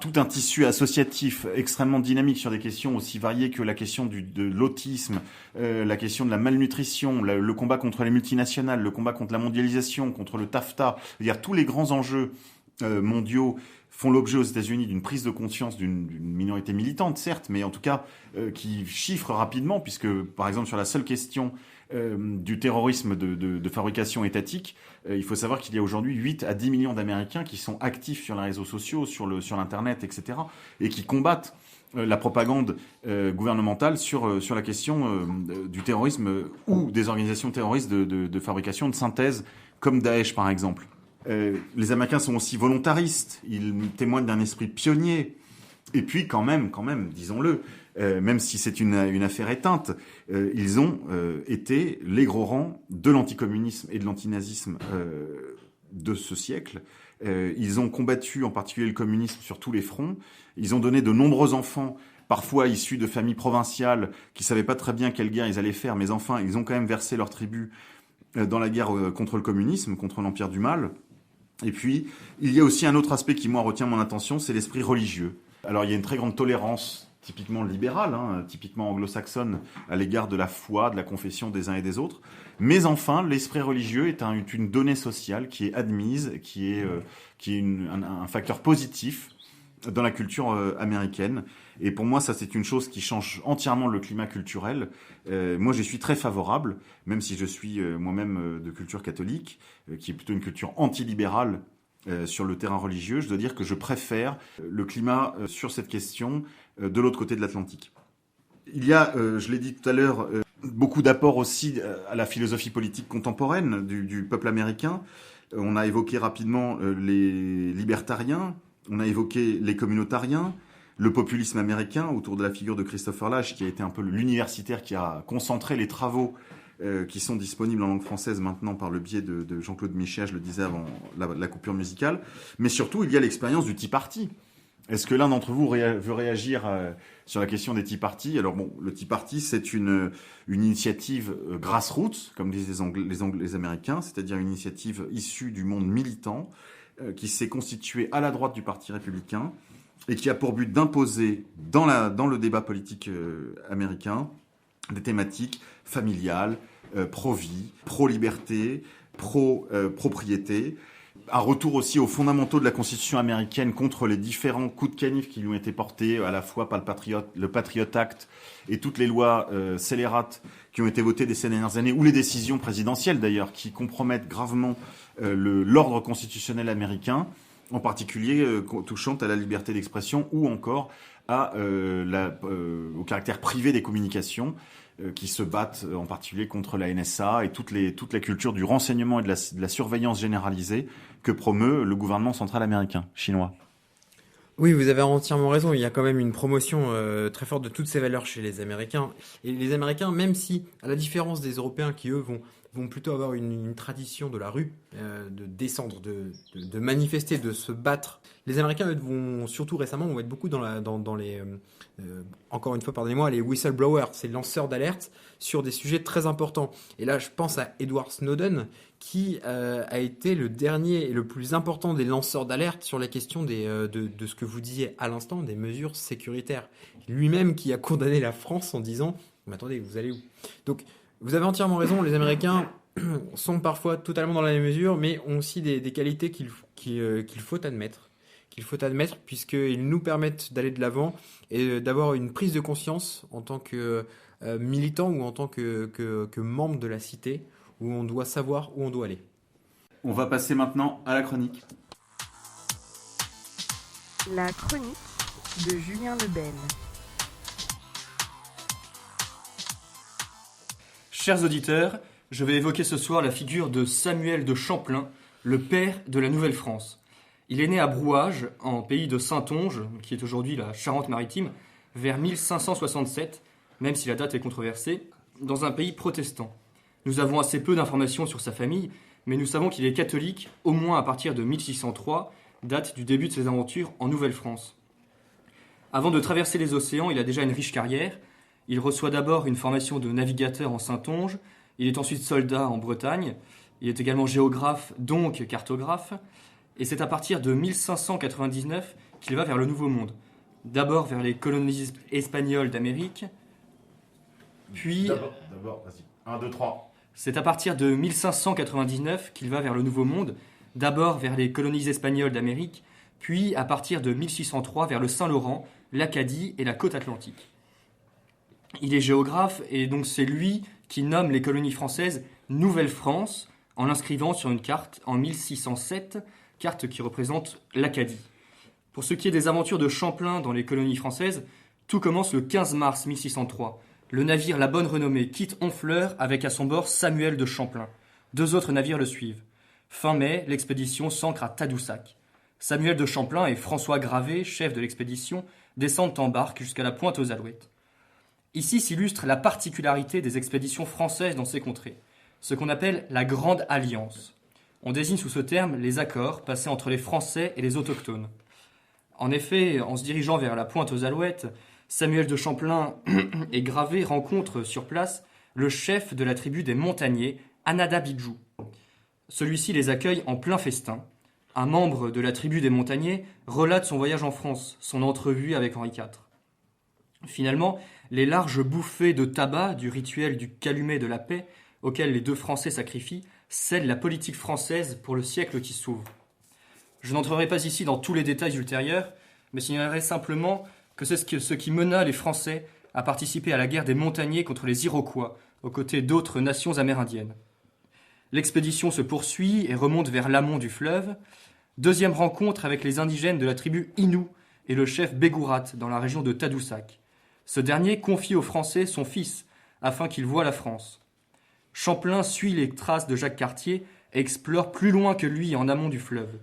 Tout un tissu associatif extrêmement dynamique sur des questions aussi variées que la question de l'autisme, la question de la malnutrition, le combat contre les multinationales, le combat contre la mondialisation, contre le TAFTA. C'est-à-dire tous les grands enjeux mondiaux font l'objet aux États-Unis d'une prise de conscience d'une minorité militante, certes, mais en tout cas qui chiffre rapidement, puisque par exemple sur la seule question du terrorisme de fabrication étatique, il faut savoir qu'il y a aujourd'hui 8 à 10 millions d'Américains qui sont actifs sur les réseaux sociaux, sur l'Internet, etc., et qui combattent la propagande gouvernementale sur la question du terrorisme ou des organisations terroristes de fabrication de synthèse, comme Daesh par exemple. Les Américains sont aussi volontaristes, ils témoignent d'un esprit pionnier. Et puis quand même, disons-le, même si c'est une affaire éteinte, ils ont été les gros rangs de l'anticommunisme et de l'antinazisme de ce siècle. Ils ont combattu en particulier le communisme sur tous les fronts. Ils ont donné de nombreux enfants, parfois issus de familles provinciales, qui savaient pas très bien quelle guerre ils allaient faire, mais enfin, ils ont quand même versé leur tribut dans la guerre contre le communisme, contre l'empire du mal. Et puis, il y a aussi un autre aspect qui, moi, retient mon attention, c'est l'esprit religieux. Alors, il y a une très grande tolérance, typiquement libérale, typiquement anglo-saxonne, à l'égard de la foi, de la confession des uns et des autres. Mais enfin, l'esprit religieux est une donnée sociale qui est admise, qui est un facteur positif dans la culture américaine. Et pour moi, ça, c'est une chose qui change entièrement le climat culturel. Moi, j'y suis très favorable, même si je suis moi-même de culture catholique, qui est plutôt une culture antilibérale sur le terrain religieux. Je dois dire que je préfère le climat sur cette question de l'autre côté de l'Atlantique. Il y a, je l'ai dit tout à l'heure, beaucoup d'apports aussi à la philosophie politique contemporaine du peuple américain. On a évoqué rapidement les libertariens, on a évoqué les communautariens, le populisme américain autour de la figure de Christopher Lasch, qui a été un peu l'universitaire qui a concentré les travaux qui sont disponibles en langue française maintenant par le biais de Jean-Claude Michet, je le disais avant la coupure musicale. Mais surtout, il y a l'expérience du Tea Party. Est-ce que l'un d'entre vous veut réagir sur la question des Tea Party ? Alors bon, le Tea Party, c'est une initiative grassroots, comme disent les Américains, c'est-à-dire une initiative issue du monde militant, qui s'est constituée à la droite du Parti républicain et qui a pour but d'imposer dans le débat politique américain des thématiques familiales, pro-vie, pro-liberté, pro-propriété. Un retour aussi aux fondamentaux de la Constitution américaine contre les différents coups de canif qui lui ont été portés à la fois par le Patriot Act et toutes les lois scélérates qui ont été votées ces dernières années, ou les décisions présidentielles d'ailleurs, qui compromettent gravement l'ordre constitutionnel américain, en particulier touchant à la liberté d'expression ou encore au caractère privé des communications, qui se battent en particulier contre la NSA et toute la culture du renseignement et de la surveillance généralisée que promeut le gouvernement central américain, chinois. Oui, vous avez entièrement raison. Il y a quand même une promotion très forte de toutes ces valeurs chez les Américains. Et les Américains, même si, à la différence des Européens qui, eux, vont vont plutôt avoir une tradition de la rue, de descendre, de manifester, de se battre. Les Américains, eux, vont surtout récemment, vont être beaucoup dans les, encore une fois, pardonnez-moi, les whistleblowers, ces lanceurs d'alerte sur des sujets très importants. Et là, je pense à Edward Snowden, qui a été le dernier et le plus important des lanceurs d'alerte sur la question de ce que vous disiez à l'instant, des mesures sécuritaires. Lui-même qui a condamné la France en disant « Mais attendez, vous allez où ?» Donc, vous avez entièrement raison, les Américains sont parfois totalement dans la même mesure, mais ont aussi des qualités qu'il faut admettre. Puisqu'ils nous permettent d'aller de l'avant et d'avoir une prise de conscience en tant que militant ou en tant que membre de la cité, où on doit savoir où on doit aller. On va passer maintenant à la chronique. La chronique de Julien Lebel. Chers auditeurs, je vais évoquer ce soir la figure de Samuel de Champlain, le père de la Nouvelle-France. Il est né à Brouage, en pays de Saintonge, qui est aujourd'hui la Charente-Maritime, vers 1567, même si la date est controversée, dans un pays protestant. Nous avons assez peu d'informations sur sa famille, mais nous savons qu'il est catholique au moins à partir de 1603, date du début de ses aventures en Nouvelle-France. Avant de traverser les océans, il a déjà une riche carrière. Il reçoit d'abord une formation de navigateur en Saintonge, il est ensuite soldat en Bretagne, il est également géographe, donc cartographe, et c'est à partir de 1599 qu'il va vers le Nouveau Monde. D'abord vers les colonies espagnoles d'Amérique, puis... D'abord, vas-y. 1, 2, 3. C'est à partir de 1599 qu'il va vers le Nouveau Monde, d'abord vers les colonies espagnoles d'Amérique, puis à partir de 1603 vers le Saint-Laurent, l'Acadie et la côte atlantique. Il est géographe et donc c'est lui qui nomme les colonies françaises Nouvelle-France en l'inscrivant sur une carte en 1607, carte qui représente l'Acadie. Pour ce qui est des aventures de Champlain dans les colonies françaises, tout commence le 15 mars 1603. Le navire La Bonne Renommée quitte Honfleur avec à son bord Samuel de Champlain. 2 autres navires le suivent. Fin mai, l'expédition s'ancre à Tadoussac. Samuel de Champlain et François Gravé, chef de l'expédition, descendent en barque jusqu'à la Pointe aux Alouettes. Ici s'illustre la particularité des expéditions françaises dans ces contrées, ce qu'on appelle la Grande Alliance. On désigne sous ce terme les accords passés entre les Français et les autochtones. En effet, en se dirigeant vers la Pointe aux Alouettes, Samuel de Champlain et Gravé rencontrent sur place le chef de la tribu des Montagnais, Anadabidjou. Celui-ci les accueille en plein festin. Un membre de la tribu des Montagnais relate son voyage en France, son entrevue avec Henri IV. Finalement, les larges bouffées de tabac du rituel du calumet de la paix, auquel les 2 Français sacrifient, scellent la politique française pour le siècle qui s'ouvre. Je n'entrerai pas ici dans tous les détails ultérieurs, mais signalerai simplement que c'est ce qui mena les Français à participer à la guerre des Montagnais contre les Iroquois, aux côtés d'autres nations amérindiennes. L'expédition se poursuit et remonte vers l'amont du fleuve. Deuxième rencontre avec les indigènes de la tribu Innu et le chef Begourat dans la région de Tadoussac. Ce dernier confie aux Français son fils afin qu'il voie la France. Champlain suit les traces de Jacques Cartier et explore plus loin que lui en amont du fleuve.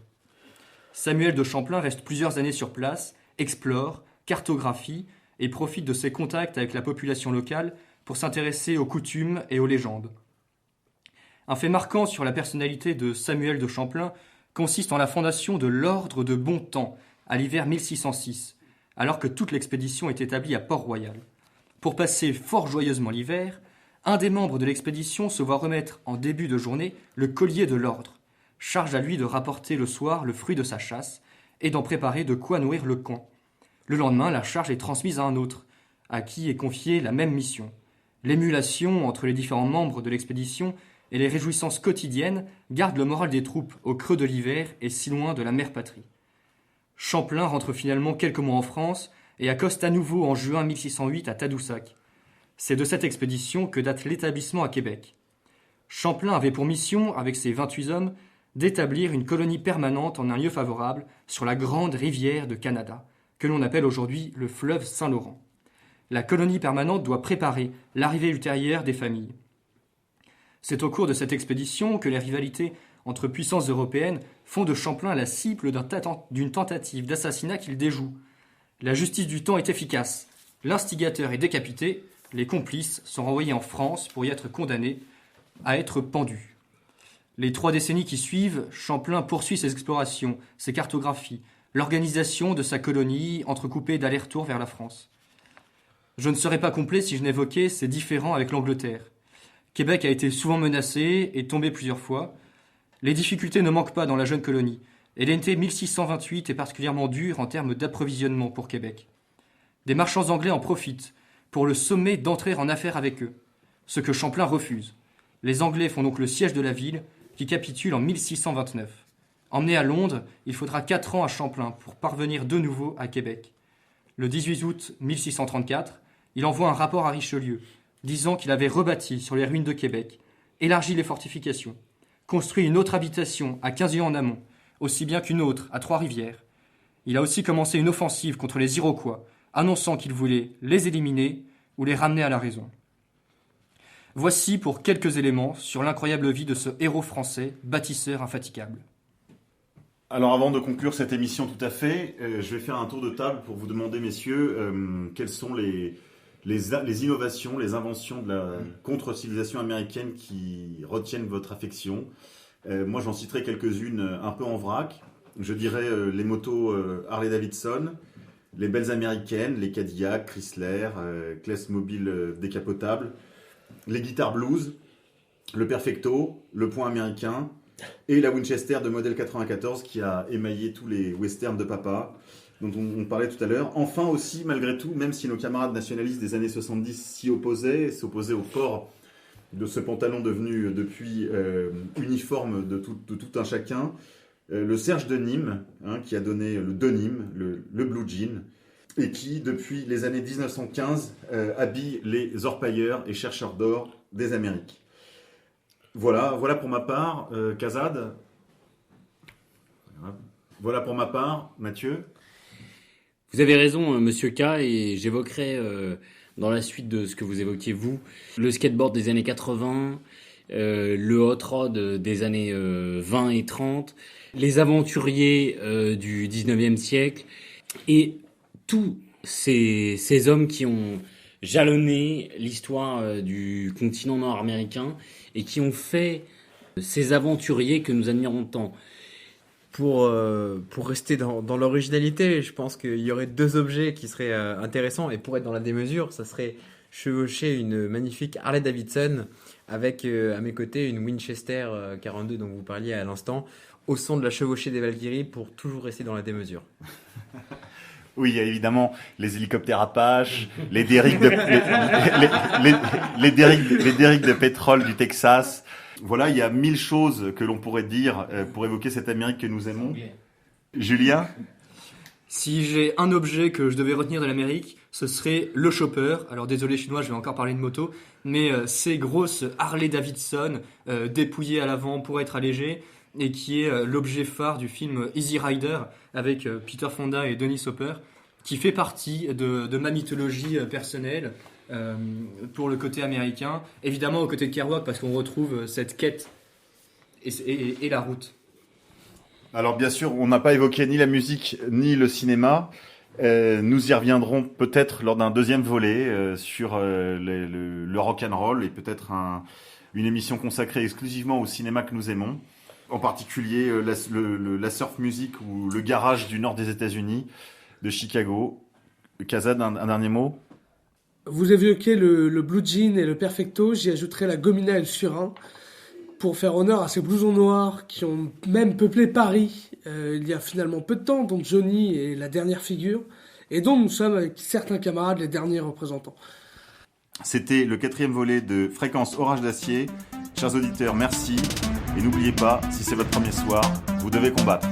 Samuel de Champlain reste plusieurs années sur place, explore, cartographie et profite de ses contacts avec la population locale pour s'intéresser aux coutumes et aux légendes. Un fait marquant sur la personnalité de Samuel de Champlain consiste en la fondation de l'Ordre de Bon Temps à l'hiver 1606, alors que toute l'expédition est établie à Port-Royal. Pour passer fort joyeusement l'hiver, un des membres de l'expédition se voit remettre en début de journée le collier de l'ordre, charge à lui de rapporter le soir le fruit de sa chasse et d'en préparer de quoi nourrir le camp. Le lendemain, la charge est transmise à un autre, à qui est confiée la même mission. L'émulation entre les différents membres de l'expédition et les réjouissances quotidiennes gardent le moral des troupes au creux de l'hiver et si loin de la mère patrie. Champlain rentre finalement quelques mois en France et accoste à nouveau en juin 1608 à Tadoussac. C'est de cette expédition que date l'établissement à Québec. Champlain avait pour mission, avec ses 28 hommes, d'établir une colonie permanente en un lieu favorable sur la grande rivière de Canada, que l'on appelle aujourd'hui le fleuve Saint-Laurent. La colonie permanente doit préparer l'arrivée ultérieure des familles. C'est au cours de cette expédition que les rivalités entre puissances européennes font de Champlain la cible d'une tentative d'assassinat qu'il déjoue. La justice du temps est efficace. L'instigateur est décapité, les complices sont renvoyés en France pour y être condamnés à être pendu. Les 3 décennies qui suivent, Champlain poursuit ses explorations, ses cartographies, l'organisation de sa colonie entrecoupée d'allers-retours vers la France. Je ne serais pas complet si je n'évoquais ses différends avec l'Angleterre. Québec a été souvent menacé et tombé plusieurs fois. Les difficultés ne manquent pas dans la jeune colonie, et l'été 1628 est particulièrement dur en termes d'approvisionnement pour Québec. Des marchands anglais en profitent pour le sommer d'entrer en affaires avec eux, ce que Champlain refuse. Les Anglais font donc le siège de la ville, qui capitule en 1629. Emmené à Londres, il faudra 4 ans à Champlain pour parvenir de nouveau à Québec. Le 18 août 1634, il envoie un rapport à Richelieu, disant qu'il avait rebâti sur les ruines de Québec, élargi les fortifications, construit une autre habitation à 15 lieues en amont, aussi bien qu'une autre à Trois-Rivières. Il a aussi commencé une offensive contre les Iroquois, annonçant qu'il voulait les éliminer ou les ramener à la raison. Voici pour quelques éléments sur l'incroyable vie de ce héros français, bâtisseur infatigable. Alors avant de conclure cette émission tout à fait, je vais faire un tour de table pour vous demander, messieurs, quelles sont les innovations, les inventions de la contre-civilisation américaine qui retiennent votre affection. Moi j'en citerai quelques-unes un peu en vrac. Je dirais les motos Harley-Davidson, les belles américaines, les Cadillac, Chrysler, Klesmobil décapotable, les guitares blues, le Perfecto, le point américain et la Winchester de modèle 94 qui a émaillé tous les westerns de papa dont on parlait tout à l'heure. Enfin aussi, malgré tout, même si nos camarades nationalistes des années 70 s'opposaient au port de ce pantalon devenu depuis uniforme de tout un chacun, le Serge de Nîmes, qui a donné le denim, le blue jean, et qui, depuis les années 1915, habille les orpailleurs et chercheurs d'or des Amériques. Voilà pour ma part, Kazad. Voilà pour ma part, Mathieu. Vous avez raison, Monsieur K, et j'évoquerai dans la suite de ce que vous évoquiez vous, le skateboard des années 80, le hot rod des années 20 et 30, les aventuriers du 19e siècle, et tous ces hommes qui ont jalonné l'histoire du continent nord-américain et qui ont fait ces aventuriers que nous admirons tant. Pour rester dans l'originalité, je pense qu'il y aurait 2 objets qui seraient intéressants, et pour être dans la démesure, ça serait chevaucher une magnifique Harley-Davidson avec à mes côtés une Winchester 42 dont vous parliez à l'instant, au son de la chevauchée des Valkyries, pour toujours rester dans la démesure. Oui, il y a évidemment les hélicoptères Apache, les derricks de pétrole du Texas. Voilà, il y a 1000 choses que l'on pourrait dire pour évoquer cette Amérique que nous aimons. Julien ? Si j'ai un objet que je devais retenir de l'Amérique, ce serait le chopper. Alors désolé chinois, je vais encore parler de moto, mais ces grosses Harley-Davidson dépouillées à l'avant pour être allégées, et qui est l'objet phare du film Easy Rider avec Peter Fonda et Dennis Hopper, qui fait partie de ma mythologie personnelle pour le côté américain. Évidemment, au côté de Kerouac, parce qu'on retrouve cette quête et la route. Alors bien sûr, on n'a pas évoqué ni la musique ni le cinéma. Nous y reviendrons peut-être lors d'un deuxième volet sur le rock'n'roll et peut-être une émission consacrée exclusivement au cinéma que nous aimons. En particulier la surf music ou le garage du nord des États-Unis, de Chicago. Kazad, un dernier mot ? Vous évoquez le blue jean et le perfecto, j'y ajouterai la gomina et le surin pour faire honneur à ces blousons noirs qui ont même peuplé Paris il y a finalement peu de temps, dont Johnny est la dernière figure et dont nous sommes avec certains camarades les derniers représentants. C'était le 4e volet de Fréquence Orage d'Acier. Chers auditeurs, merci. Et n'oubliez pas, si c'est votre premier soir, vous devez combattre.